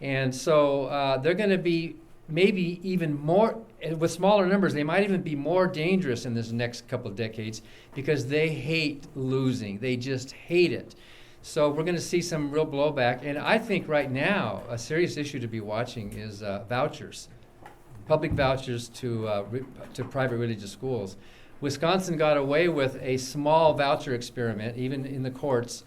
And so they're going to be maybe even more, with smaller numbers, they might even be more dangerous in this next couple of decades because they hate losing. They just hate it. So we're going to see some real blowback. And I think right now a serious issue to be watching is vouchers, public vouchers to private religious schools. Wisconsin got away with a small voucher experiment, even in the courts,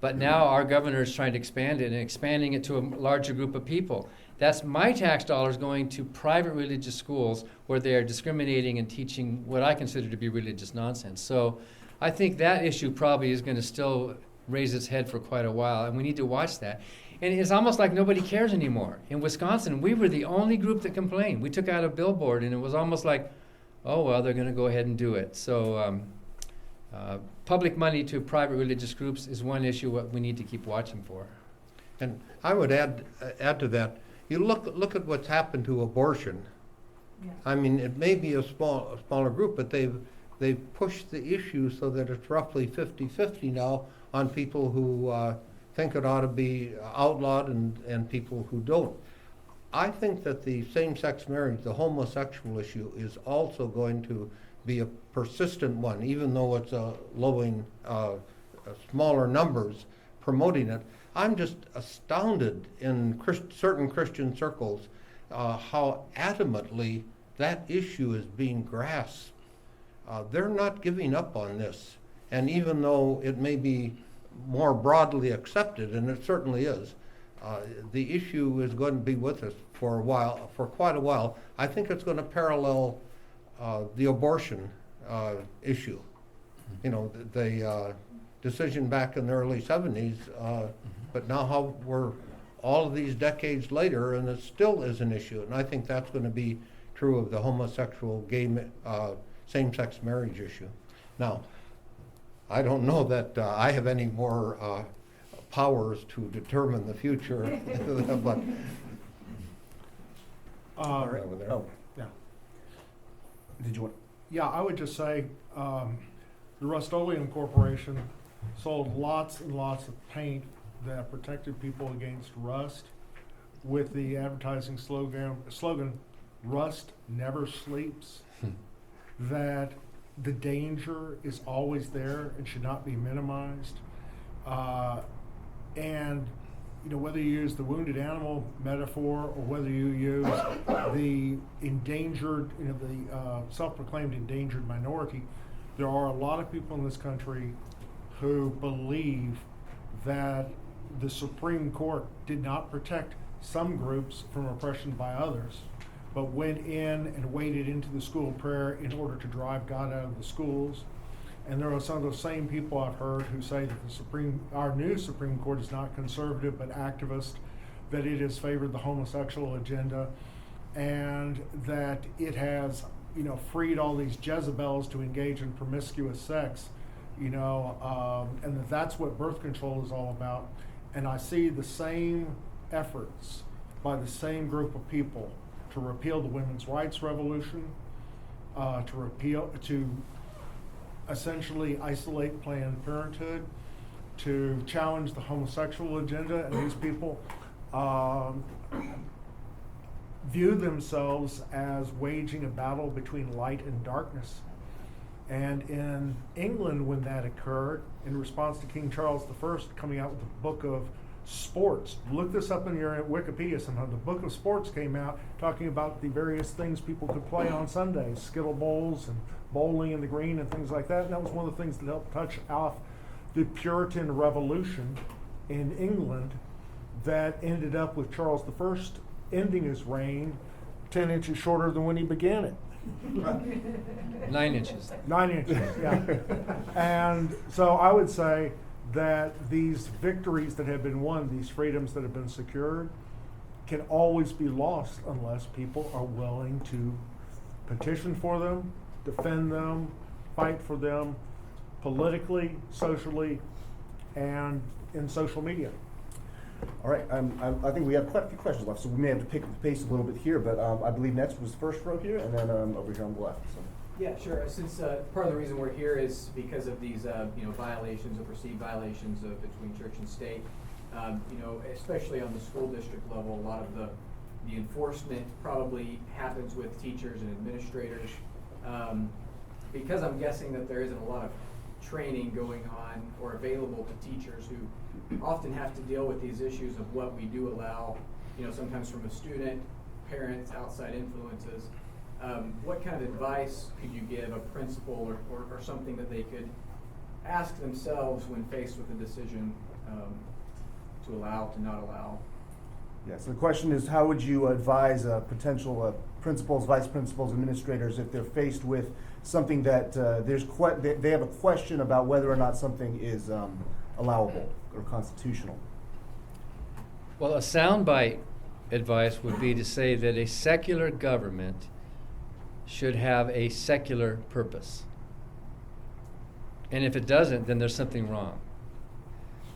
but now our governor is trying to expand it and expanding it to a larger group of people. That's my tax dollars going to private religious schools where they are discriminating and teaching what I consider to be religious nonsense. So I think that issue probably is going to still raise its head for quite a while, and we need to watch that. And it's almost like nobody cares anymore. In Wisconsin, we were the only group that complained. We took out a billboard, and it was almost like, oh, well, they're going to go ahead and do it. So public money to private religious groups is one issue what we need to keep watching for. And I would add to that, you look at what's happened to abortion. Yeah. I mean, it may be a smaller group, but they've pushed the issue so that it's roughly 50-50 now on people who think it ought to be outlawed and people who don't. I think that the same-sex marriage, the homosexual issue, is also going to be a persistent one, even though it's smaller numbers promoting it. I'm just astounded in certain Christian circles how adamantly that issue is being grasped. They're not giving up on this. And even though it may be more broadly accepted, and it certainly is, the issue is going to be with us for quite a while. I think it's going to parallel the abortion issue. You know, the decision back in the early 70s, but now how we're all of these decades later, and it still is an issue. And I think that's going to be true of the homosexual, gay, same-sex marriage issue. Now, I don't know that I have any more powers to determine the future, but over there. Oh, yeah. Did you want? Yeah, I would just say the Rust-Oleum Corporation sold lots and lots of paint that protected people against rust with the advertising slogan "Rust never sleeps." That the danger is always there and should not be minimized. And you know, whether you use the wounded animal metaphor or whether you use the endangered, you know, the self-proclaimed endangered minority, there are a lot of people in this country who believe that the Supreme Court did not protect some groups from oppression by others, but went in and waded into the school of prayer in order to drive God out of the schools. And there are some of those same people I've heard who say that our new Supreme Court is not conservative but activist, that it has favored the homosexual agenda, and that it has, you know, freed all these Jezebels to engage in promiscuous sex, you know, and that's what birth control is all about. And I see the same efforts by the same group of people to repeal the women's rights revolution, to essentially isolate Planned Parenthood, to challenge the homosexual agenda, and these people view themselves as waging a battle between light and darkness. And in England, when that occurred, in response to King Charles I coming out with the Book of Sports, look this up in your Wikipedia somehow, the Book of Sports came out talking about the various things people could play on Sundays, skittle bowls and bowling in the green and things like that. And that was one of the things that helped touch off the Puritan Revolution in England, that ended up with Charles I ending his reign 10 inches shorter than when he began it. 9 inches. 9 inches, yeah. And so I would say that these victories that have been won, these freedoms that have been secured, can always be lost unless people are willing to petition for them, defend them, fight for them, politically, socially, and in social media. All right, I think we have quite a few questions left, so we may have to pick up the pace a little bit here, but I believe next was first row here, and then over here on the left. So. Yeah, sure. Since part of the reason we're here is because of these, violations or perceived violations between church and state. Especially on the school district level, a lot of the enforcement probably happens with teachers and administrators. Because I'm guessing that there isn't a lot of training going on or available to teachers who often have to deal with these issues of what we do allow, sometimes from a student, parents, outside influences. What kind of advice could you give a principal or something that they could ask themselves when faced with a decision to allow, to not allow? Yeah, so the question is, how would you advise potential principals, vice principals, administrators if they're faced with something that they have a question about whether or not something is allowable or constitutional? Well, a soundbite advice would be to say that a secular government should have a secular purpose. And if it doesn't, then there's something wrong.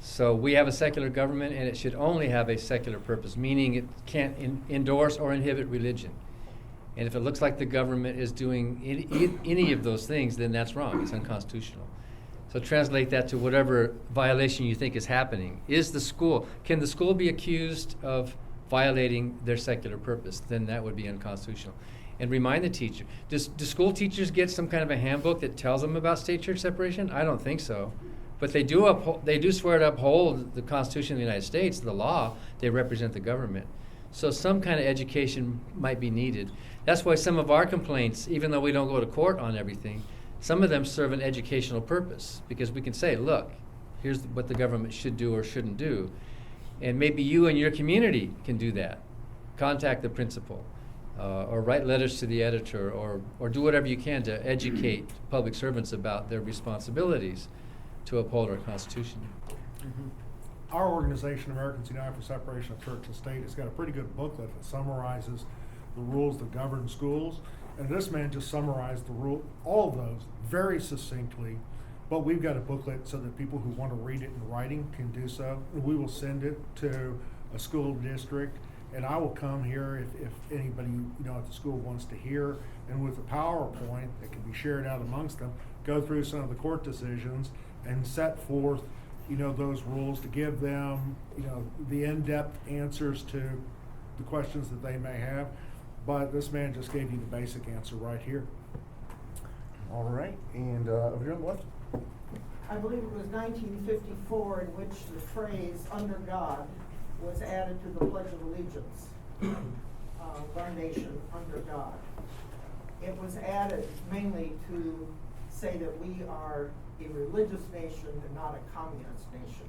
So we have a secular government, and it should only have a secular purpose, meaning it can't endorse or inhibit religion. And if it looks like the government is doing any of those things, then that's wrong. It's unconstitutional. So translate that to whatever violation you think is happening. Can the school be accused of violating their secular purpose? Then that would be unconstitutional. And remind the teacher. Do school teachers get some kind of a handbook that tells them about state-church separation? I don't think so. But they do swear to uphold the Constitution of the United States, the law. They represent the government. So some kind of education might be needed. That's why some of our complaints, even though we don't go to court on everything, some of them serve an educational purpose, because we can say, look, here's what the government should do or shouldn't do. And maybe you and your community can do that. Contact the principal, or write letters to the editor, or do whatever you can to educate public servants about their responsibilities to uphold our Constitution. Mm-hmm. Our organization, Americans United for Separation of Church and State, has got a pretty good booklet that summarizes the rules that govern schools. And this man just summarized all of those very succinctly. But we've got a booklet so that people who want to read it in writing can do so. And we will send it to a school district. And I will come here if anybody at the school wants to hear. And with a PowerPoint that can be shared out amongst them, go through some of the court decisions and set forth those rules to give them the in-depth answers to the questions that they may have. But this man just gave you the basic answer right here. All right, and over here on the left. I believe it was 1954 in which the phrase "under God" was added to the Pledge of Allegiance. One nation under God. It was added mainly to say that we are a religious nation and not a communist nation.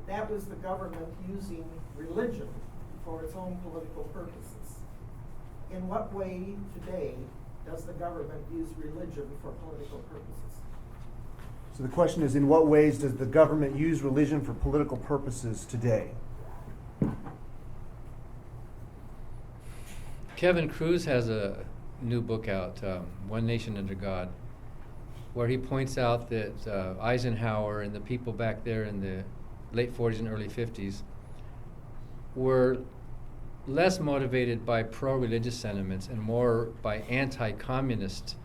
That was the government using religion for its own political purposes. In what way today does the government use religion for political purposes? So the question is, in what ways does the government use religion for political purposes today? Kevin Cruz has a new book out, One Nation Under God, where he points out that Eisenhower and the people back there in the late 40s and early 50s were less motivated by pro-religious sentiments and more by anti-communist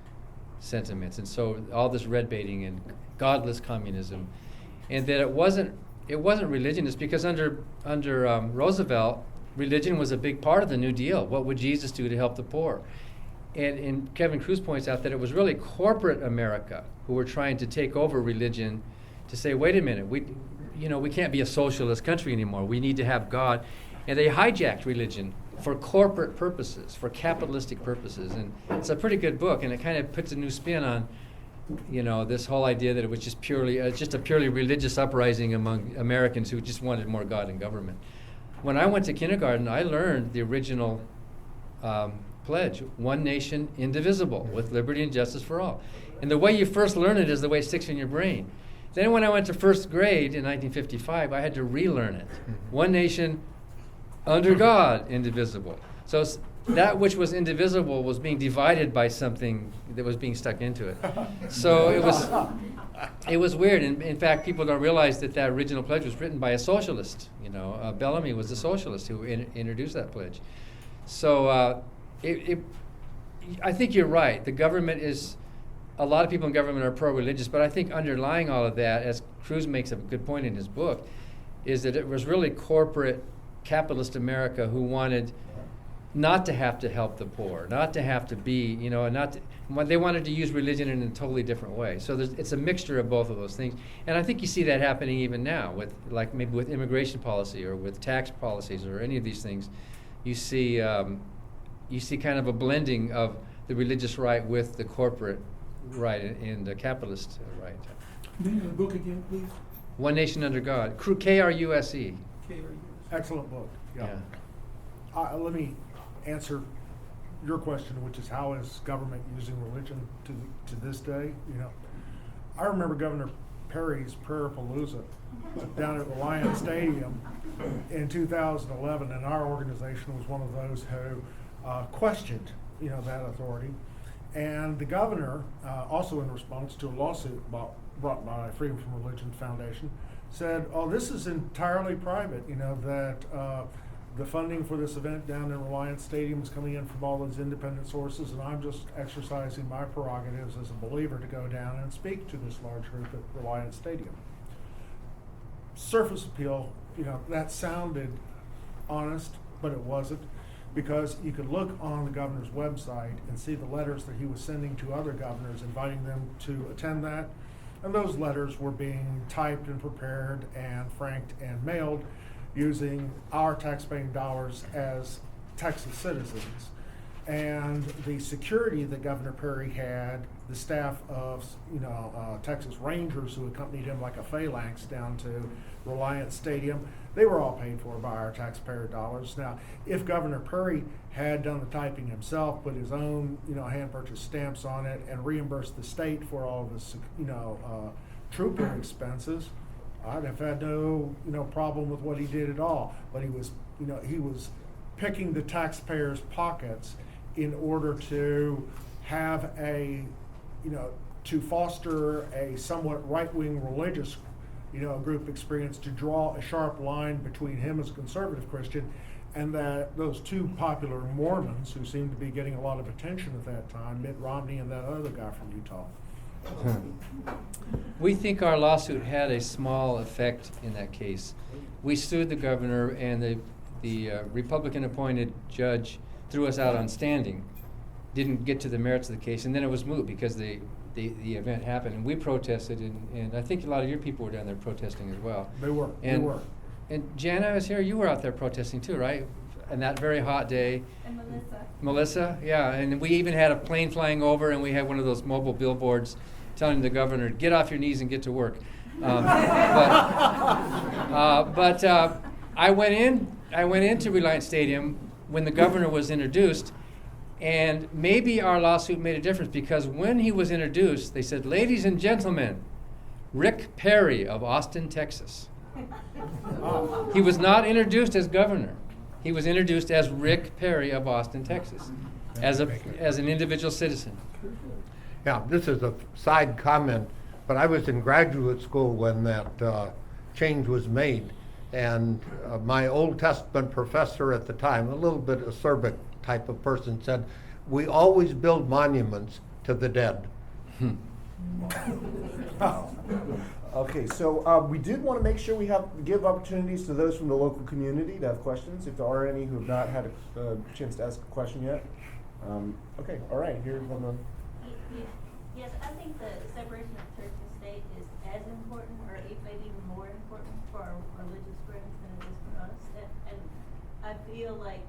sentiments. And so all this red baiting and godless communism, and that it wasn't religion. It's because under Roosevelt, religion was a big part of the New Deal. What would Jesus do to help the poor? And Kevin Cruz points out that it was really corporate America who were trying to take over religion to say, wait a minute, we can't be a socialist country anymore. We need to have God. And they hijacked religion for corporate purposes, for capitalistic purposes. And it's a pretty good book, and it kind of puts a new spin you know, this whole idea that it was just purely, just a purely religious uprising among Americans who just wanted more God in government. When I went to kindergarten, I learned the original pledge, one nation, indivisible, with liberty and justice for all. And the way you first learn it is the way it sticks in your brain. Then when I went to first grade in 1955, I had to relearn it. One nation, under God, indivisible. So that which was indivisible was being divided by something that was being stuck into it. So it was weird. And in fact, people don't realize that that original pledge was written by a socialist. You know, Bellamy was a socialist who introduced that pledge. So I think you're right. The government is, a lot of people in government are pro-religious, but I think underlying all of that, as Cruz makes a good point in his book, is that it was really corporate capitalist America who wanted not to have to help the poor, not to have to be, you know, they wanted to use religion in a totally different way. So it's a mixture of both of those things. And I think you see that happening even now with, like, maybe with immigration policy or with tax policies or any of these things. You see kind of a blending of the religious right with the corporate right and the capitalist right. Name of the book again, please. One Nation Under God. KRUSE. Excellent book. Yeah. Let me answer your question, which is how is government using religion to this day? You know, I remember Governor Perry's prayer palooza down at Reliant Stadium in 2011, and our organization was one of those who questioned, you know, that authority. And the governor, also in response to a lawsuit brought by Freedom from Religion Foundation, said, "Oh, this is entirely private. You know that the funding for this event down in Reliant Stadium is coming in from all those independent sources, and I'm just exercising my prerogatives as a believer to go down and speak to this large group at Reliant Stadium." Surface appeal, you know, that sounded honest, but it wasn't, because you could look on the governor's website and see the letters that he was sending to other governors inviting them to attend that. And those letters were being typed and prepared and franked and mailed using our taxpaying dollars as Texas citizens. And the security that Governor Perry had, the staff of, you know, Texas Rangers who accompanied him like a phalanx down to Reliant Stadium, they were all paid for by our taxpayer dollars. Now, if Governor Perry had done the typing himself, put his own, you know, hand-purchased stamps on it, and reimbursed the state for all of the, you know, trooper expenses, I'd have had no, you know, problem with what he did at all. But he was, you know, he was picking the taxpayers' pockets in order to have a, you know, to foster a somewhat right-wing religious, you know, group experience, to draw a sharp line between him as a conservative Christian and that those two popular Mormons who seemed to be getting a lot of attention at that time, Mitt Romney and that other guy from Utah. We think our lawsuit had a small effect in that case. We sued the governor, and the Republican-appointed judge threw us out on standing. Didn't get to the merits of the case, and then it was moot because the event happened, and we protested, and I think a lot of your people were down there protesting as well. They were. And Jan, I was here. You were out there protesting too, right? And that very hot day. And Melissa, yeah, and we even had a plane flying over, and we had one of those mobile billboards telling the governor, "Get off your knees and get to work." But I went into Reliant Stadium when the governor was introduced, and maybe our lawsuit made a difference, because when he was introduced, they said, "Ladies and gentlemen, Rick Perry of Austin, Texas." He was not introduced as governor. He was introduced as Rick Perry of Austin, Texas, as an individual citizen. Yeah, this is a side comment, but I was in graduate school when that change was made, and my Old Testament professor at the time, a little bit acerbic type of person, said, "We always build monuments to the dead." Okay, so we did want to make sure we give opportunities to those from the local community to have questions, if there are any who have not had a chance to ask a question yet. Okay, all right, here's one of Yes, I think the separation of church and state is as important, or maybe even more important for our religious friends than it is for us. And I feel like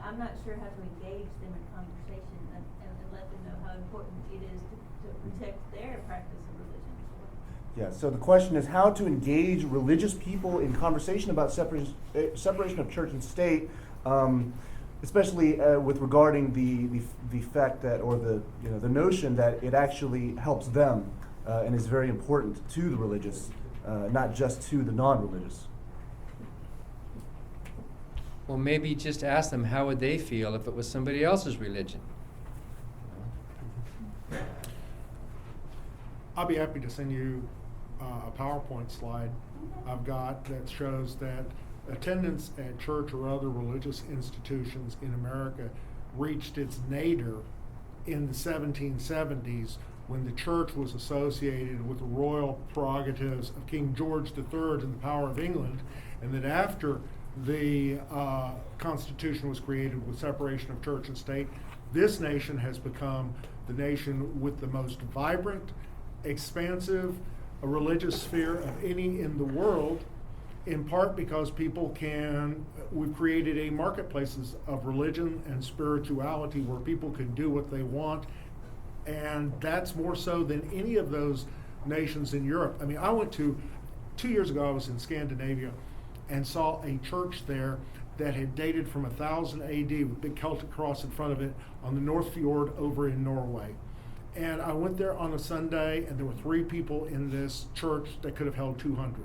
I'm not sure how to engage them in conversation and let them know how important it is to to protect their practice of religion as well. Yeah, so the question is how to engage religious people in conversation about separation of church and state, especially with regarding the fact that, or the notion that it actually helps them and is very important to the religious, not just to the non-religious. Well, maybe just ask them how would they feel if it was somebody else's religion. I'll be happy to send you a PowerPoint slide I've got that shows that attendance at church or other religious institutions in America reached its nadir in the 1770s when the church was associated with the royal prerogatives of King George III and the power of England, and that after the Constitution was created with separation of church and state, this nation has become the nation with the most vibrant, expansive religious sphere of any in the world, in part because we've created a marketplaces of religion and spirituality where people can do what they want, and that's more so than any of those nations in Europe. I mean, 2 years ago I was in Scandinavia and saw a church there that had dated from 1000 AD with a big Celtic cross in front of it on the North Fjord over in Norway. And I went there on a Sunday, and there were 3 people in this church that could have held 200.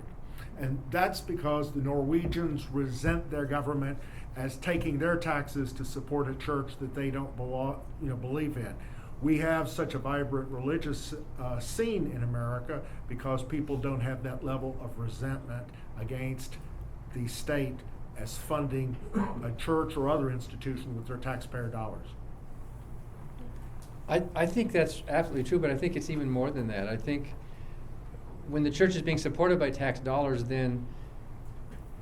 And that's because the Norwegians resent their government as taking their taxes to support a church that they don't believe in. We have such a vibrant religious scene in America because people don't have that level of resentment against the state as funding a church or other institution with their taxpayer dollars. I think that's absolutely true, but I think it's even more than that. I think when the church is being supported by tax dollars, then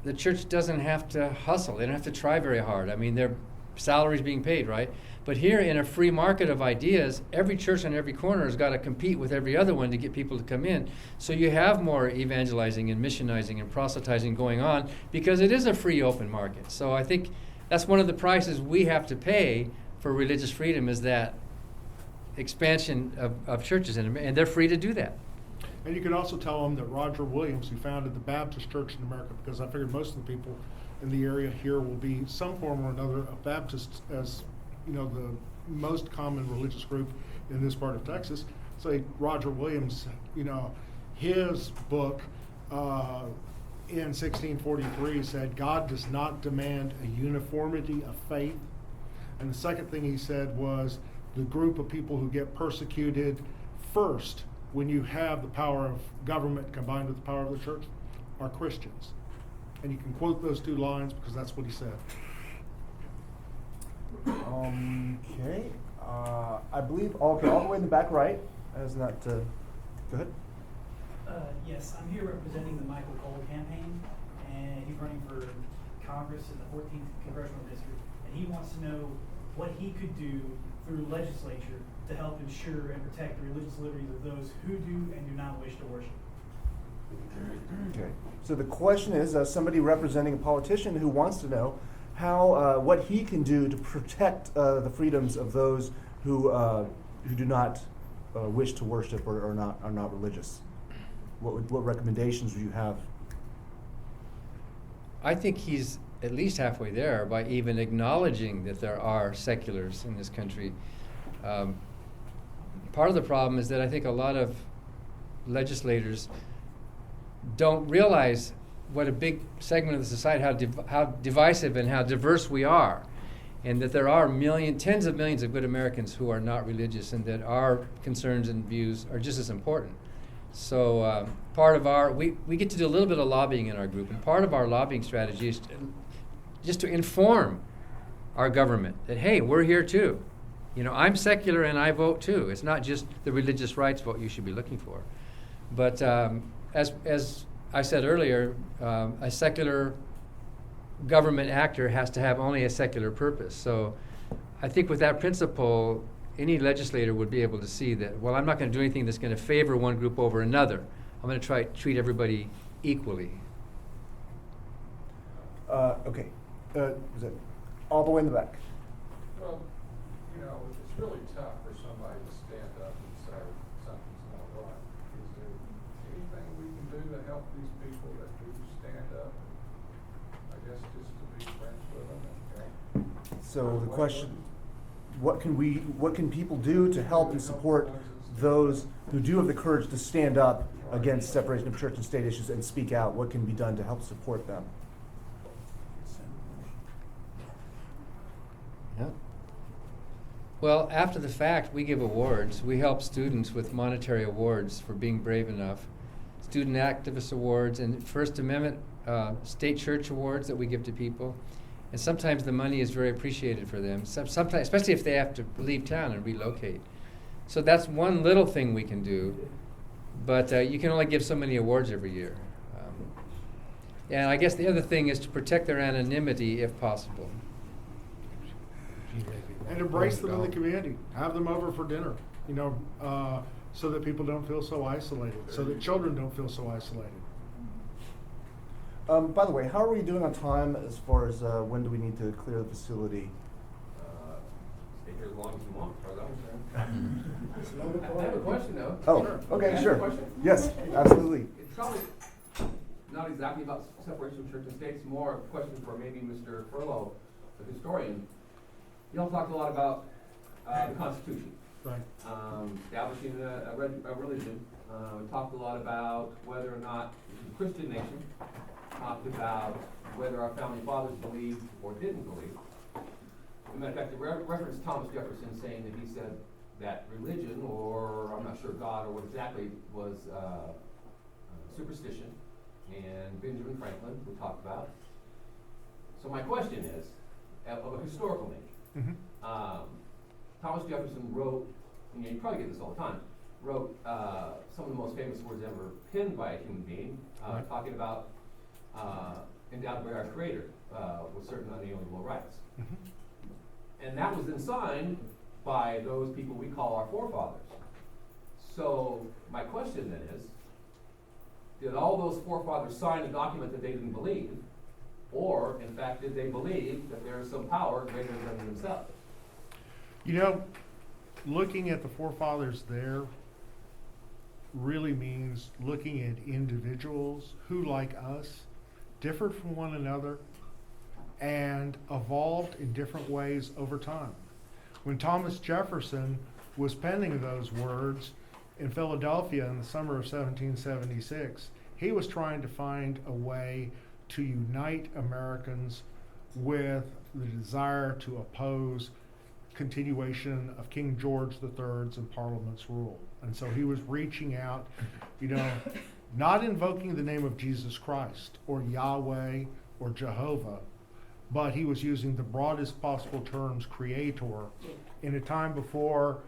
the church doesn't have to hustle. They don't have to try very hard. I mean, their salary's being paid, right? But here in a free market of ideas, every church on every corner has got to compete with every other one to get people to come in. So you have more evangelizing and missionizing and proselytizing going on because it is a free open market. So I think that's one of the prices we have to pay for religious freedom, is that expansion of churches, and they're free to do that. And you can also tell them that Roger Williams, who founded the Baptist Church in America, because I figured most of the people in the area here will be some form or another of Baptists, as the most common religious group in this part of Texas. Say Roger Williams, his book in 1643 said God does not demand a uniformity of faith. And the second thing he said was the group of people who get persecuted first when you have the power of government combined with the power of the church are Christians. And you can quote those 2 lines because that's what he said. Okay. I believe, all the way in the back right. As not, go ahead. Yes, I'm here representing the Michael Cole campaign, and he's running for Congress in the 14th Congressional District, and he wants to know what he could do through legislature to help ensure and protect the religious liberties of those who do and do not wish to worship. Okay. So the question is, somebody representing a politician who wants to know how what he can do to protect the freedoms of those who do not wish to worship or are not religious. What recommendations do you have? I think he's at least halfway there by even acknowledging that there are seculars in this country. Part of the problem is that I think a lot of legislators don't realize what a big segment of the society, how divisive and how diverse we are, and that there are tens of millions of good Americans who are not religious, and that our concerns and views are just as important. So part of we get to do a little bit of lobbying in our group, and part of our lobbying strategy is just to inform our government that, hey, we're here too. I'm secular and I vote too. It's not just the religious rights vote you should be looking for. But as I said earlier, a secular government actor has to have only a secular purpose. So I think with that principle, any legislator would be able to see that, well, I'm not going to do anything that's going to favor one group over another. I'm going to try to treat everybody equally. Okay. Is it all the way in the back? Well, it's really tough for somebody to stand up and say, help these people that do stand up, I guess just to be friends with them and help. So the question, what can people do to help and support those who do have the courage to stand up against separation of church and state issues and speak out? What can be done to help support them? Yeah. Well, after the fact, we give awards. We help students with monetary awards for being brave enough. Student activist awards and First Amendment state church awards that we give to people. And sometimes the money is very appreciated for them, sometimes, especially if they have to leave town and relocate. So that's one little thing we can do, but you can only give so many awards every year. And I guess the other thing is to protect their anonymity if possible. And embrace them in the community. Have them over for dinner, so that people don't feel so isolated, so that children don't feel so isolated. By the way, how are we doing on time as far as when do we need to clear the facility? Stay here as long as you want, as far as I'm concerned. I have a question though. Oh, Sure. okay, Can I sure. ask a question? Yes, absolutely. It's probably not exactly about separation of church and state. It's more a question for maybe Mr. Furlow, the historian. You all talked a lot about the Constitution. Right. Establishing a religion. We talked a lot about whether or not it's a Christian nation. Talked about whether our founding fathers believed or didn't believe. As a matter of fact, it referenced Thomas Jefferson saying that he said that religion, or I'm not sure God or what exactly, was superstition. And Benjamin Franklin, we talked about. So my question is, of a historical nature. Thomas Jefferson wrote, and you probably get this all the time, wrote some of the most famous words ever penned by a human being, talking about endowed by our Creator with certain unalienable rights. And that was then signed by those people we call our forefathers. So my question then is, did all those forefathers sign a document that they didn't believe? Or, in fact, did they believe that there is some power greater than themselves? Looking at the forefathers there really means looking at individuals who, like us, differed from one another and evolved in different ways over time. When Thomas Jefferson was penning those words in Philadelphia in the summer of 1776, he was trying to find a way to unite Americans with the desire to oppose continuation of King George III's and Parliament's rule. And so he was reaching out, not invoking the name of Jesus Christ or Yahweh or Jehovah, but he was using the broadest possible terms, creator, in a time before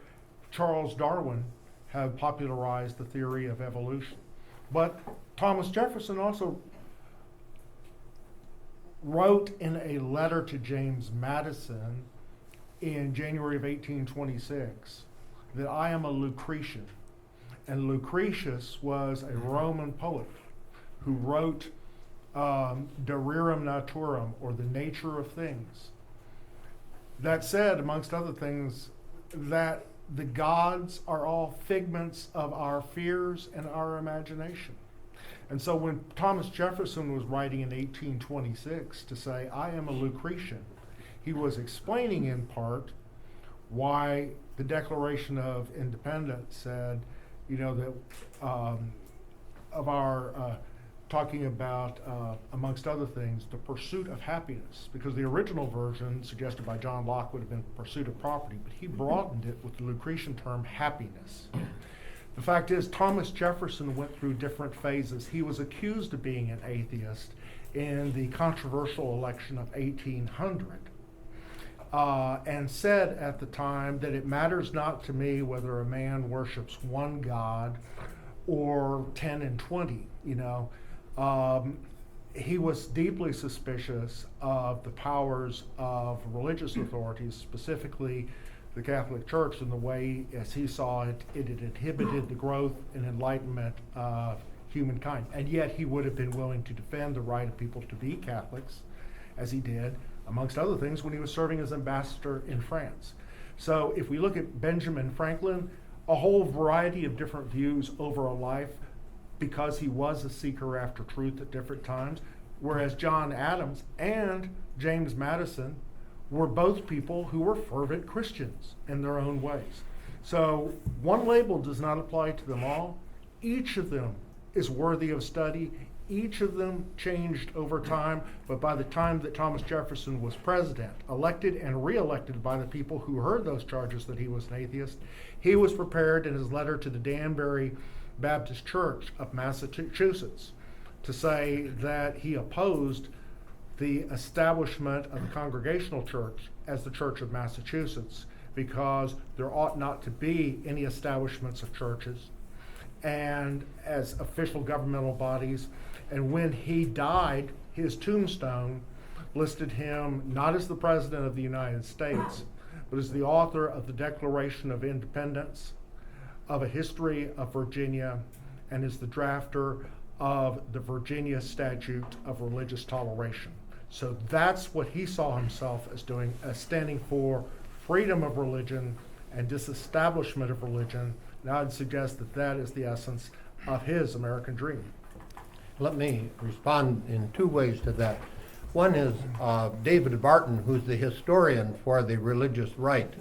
Charles Darwin had popularized the theory of evolution. But Thomas Jefferson also wrote in a letter to James Madison in January of 1826 that I am a Lucretian. And Lucretius was a Roman poet who wrote De Rerum Naturam, or the nature of things. That said, amongst other things, that the gods are all figments of our fears and our imagination. And so when Thomas Jefferson was writing in 1826 to say, I am a Lucretian, he was explaining in part why the Declaration of Independence said, that of our talking about, amongst other things, the pursuit of happiness, because the original version suggested by John Locke would have been pursuit of property, but he broadened it with the Lucretian term happiness. The fact is, Thomas Jefferson went through different phases. He was accused of being an atheist in the controversial election of 1800. And said at the time that it matters not to me whether a man worships one God or 10 and 20, he was deeply suspicious of the powers of religious authorities, specifically the Catholic Church, and the way, as he saw it, it had inhibited the growth and enlightenment of humankind. And yet he would have been willing to defend the right of people to be Catholics, as he did, amongst other things, when he was serving as ambassador in France. So if we look at Benjamin Franklin, a whole variety of different views over a life, because he was a seeker after truth at different times, whereas John Adams and James Madison were both people who were fervent Christians in their own ways. So one label does not apply to them all. Each of them is worthy of study. Each of them changed over time, but by the time that Thomas Jefferson was president, elected and re-elected by the people who heard those charges that he was an atheist, he was prepared in his letter to the Danbury Baptist Church of Massachusetts to say that he opposed the establishment of the Congregational Church as the Church of Massachusetts, because there ought not to be any establishments of churches and as official governmental bodies. And when he died, his tombstone listed him not as the President of the United States, but as the author of the Declaration of Independence, of a history of Virginia, and is the drafter of the Virginia Statute of Religious Toleration. So that's what he saw himself as doing, as standing for freedom of religion and disestablishment of religion. And I would suggest that that is the essence of his American dream. Let me respond in two ways to that. One is David Barton, who's the historian for the religious right,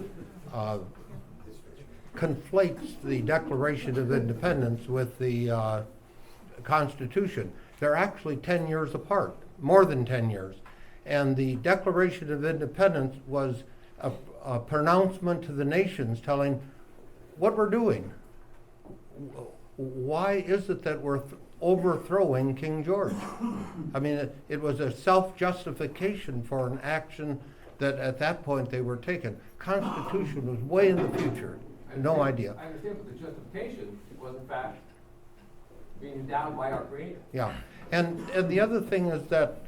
conflates the Declaration of Independence with the Constitution. They're actually 10 years apart, more than 10 years. And the Declaration of Independence was a pronouncement to the nations telling what we're doing. Why is it that we're overthrowing King George? I mean, it was a self-justification for an action that at that point they were taking. Constitution was way in the future. No idea. I understand, but the justification was in fact being endowed by our Creator. Yeah. And the other thing is that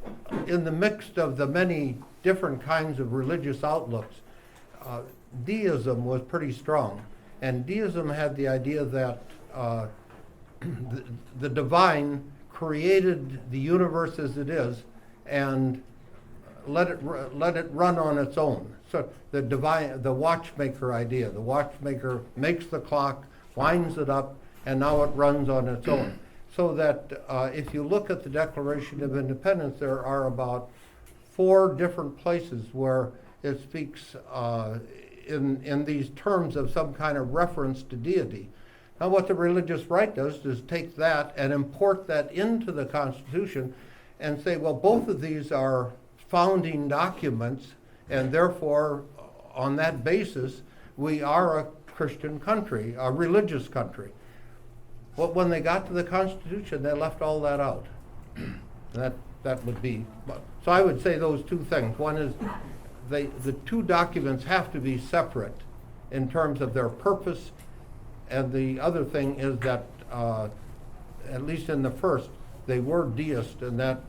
in the mix of the many different kinds of religious outlooks, deism was pretty strong. And deism had the idea that the divine created the universe as it is and let it run on its own. So the watchmaker idea, the watchmaker makes the clock, winds it up, and now it runs on its own. So that if you look at the Declaration of Independence, there are about 4 different places where it speaks in these terms of some kind of reference to deity. Now what the religious right does is take that and import that into the Constitution and say, well, both of these are founding documents, and therefore on that basis we are a Christian country, a religious country. But when they got to the Constitution, they left all that out. That would be, so I would say those two things. One is the two documents have to be separate in terms of their purpose, and the other thing is that, at least in the first, they were deist, and that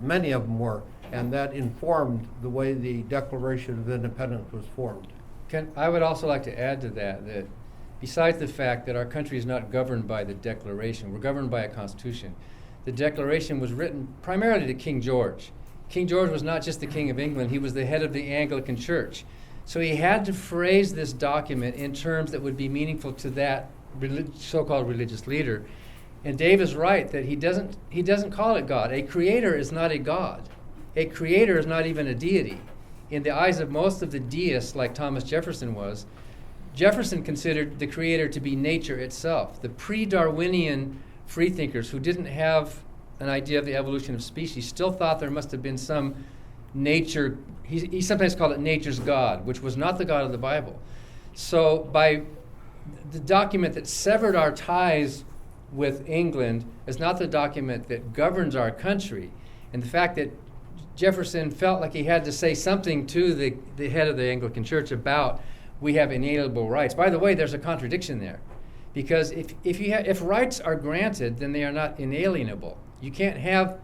many of them were, and that informed the way the Declaration of Independence was formed. I would also like to add to that besides the fact that our country is not governed by the Declaration, we're governed by a Constitution. The Declaration was written primarily to King George. King George was not just the King of England, he was the head of the Anglican Church. So he had to phrase this document in terms that would be meaningful to that so-called religious leader. And Dave is right that he doesn't call it God. A creator is not a God. A creator is not even a deity. In the eyes of most of the deists, like Thomas Jefferson was, Jefferson considered the creator to be nature itself. The pre-Darwinian freethinkers who didn't have an idea of the evolution of species still thought there must have been some nature. He sometimes called it nature's God, which was not the God of the Bible. So by the document that severed our ties with England is not the document that governs our country. And the fact that Jefferson felt like he had to say something to the head of the Anglican Church about we have inalienable rights. By the way, there's a contradiction there. Because if rights are granted, then they are not inalienable. You can't have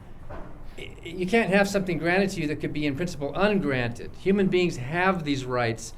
something granted to you that could be in principle ungranted. Human beings have these rights,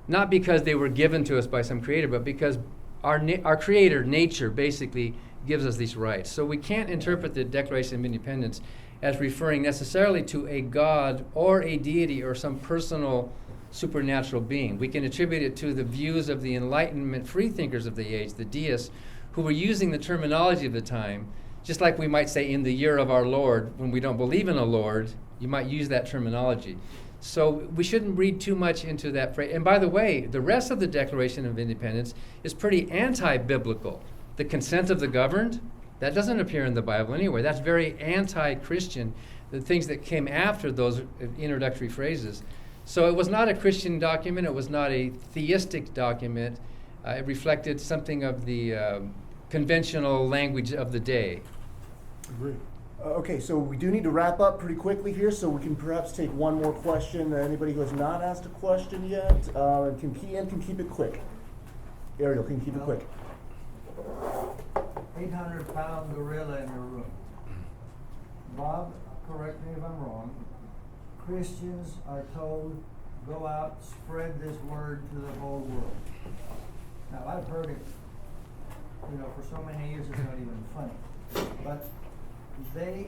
not because they were given to us by some creator, but because our creator, nature, basically gives us these rights. So we can't interpret the Declaration of Independence as referring necessarily to a God or a deity or some personal supernatural being. We can attribute it to the views of the Enlightenment freethinkers of the age, the deists, who were using the terminology of the time, just like we might say in the year of our Lord, when we don't believe in a Lord, you might use that terminology. So we shouldn't read too much into that phrase. And by the way, the rest of the Declaration of Independence is pretty anti-biblical. The consent of the governed, that doesn't appear in the Bible anywhere. That's very anti-Christian, the things that came after those introductory phrases. So it was not a Christian document. It was not a theistic document. It reflected something of the conventional language of the day. Agree. Okay, so we do need to wrap up pretty quickly here, so we can perhaps take one more question. Anybody who has not asked a question yet, can keep it quick. Ariel, can you keep it quick? 800-pound gorilla in your room. Bob, correct me if I'm wrong. Christians are told, go out, spread this word to the whole world. Now, I've heard it, for so many years it's not even funny. But they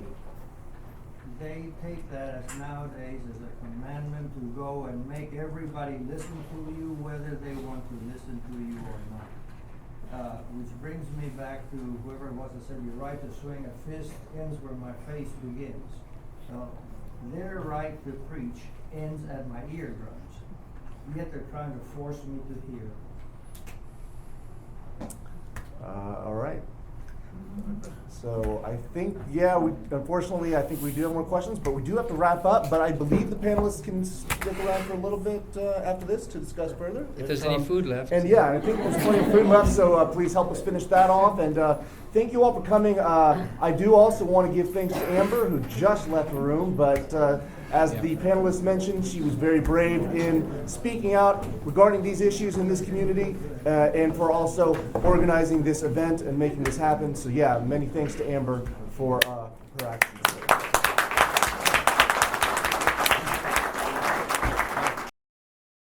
take that as nowadays as a commandment to go and make everybody listen to you, whether they want to listen to you or not. Which brings me back to whoever it was that said, your right to swing a fist ends where my face begins. Their right to preach ends at my eardrums, yet they're trying to force me to hear. All right. So I think, unfortunately, I think we do have more questions, but we do have to wrap up. But I believe the panelists can stick around for a little bit after this to discuss further. If there's any food left. And I think there's plenty of food left, so please help us finish that off. And thank you all for coming. I do also want to give thanks to Amber, who just left the room, but as the panelists mentioned, she was very brave in speaking out regarding these issues in this community, and for also organizing this event and making this happen. So many thanks to Amber for her action.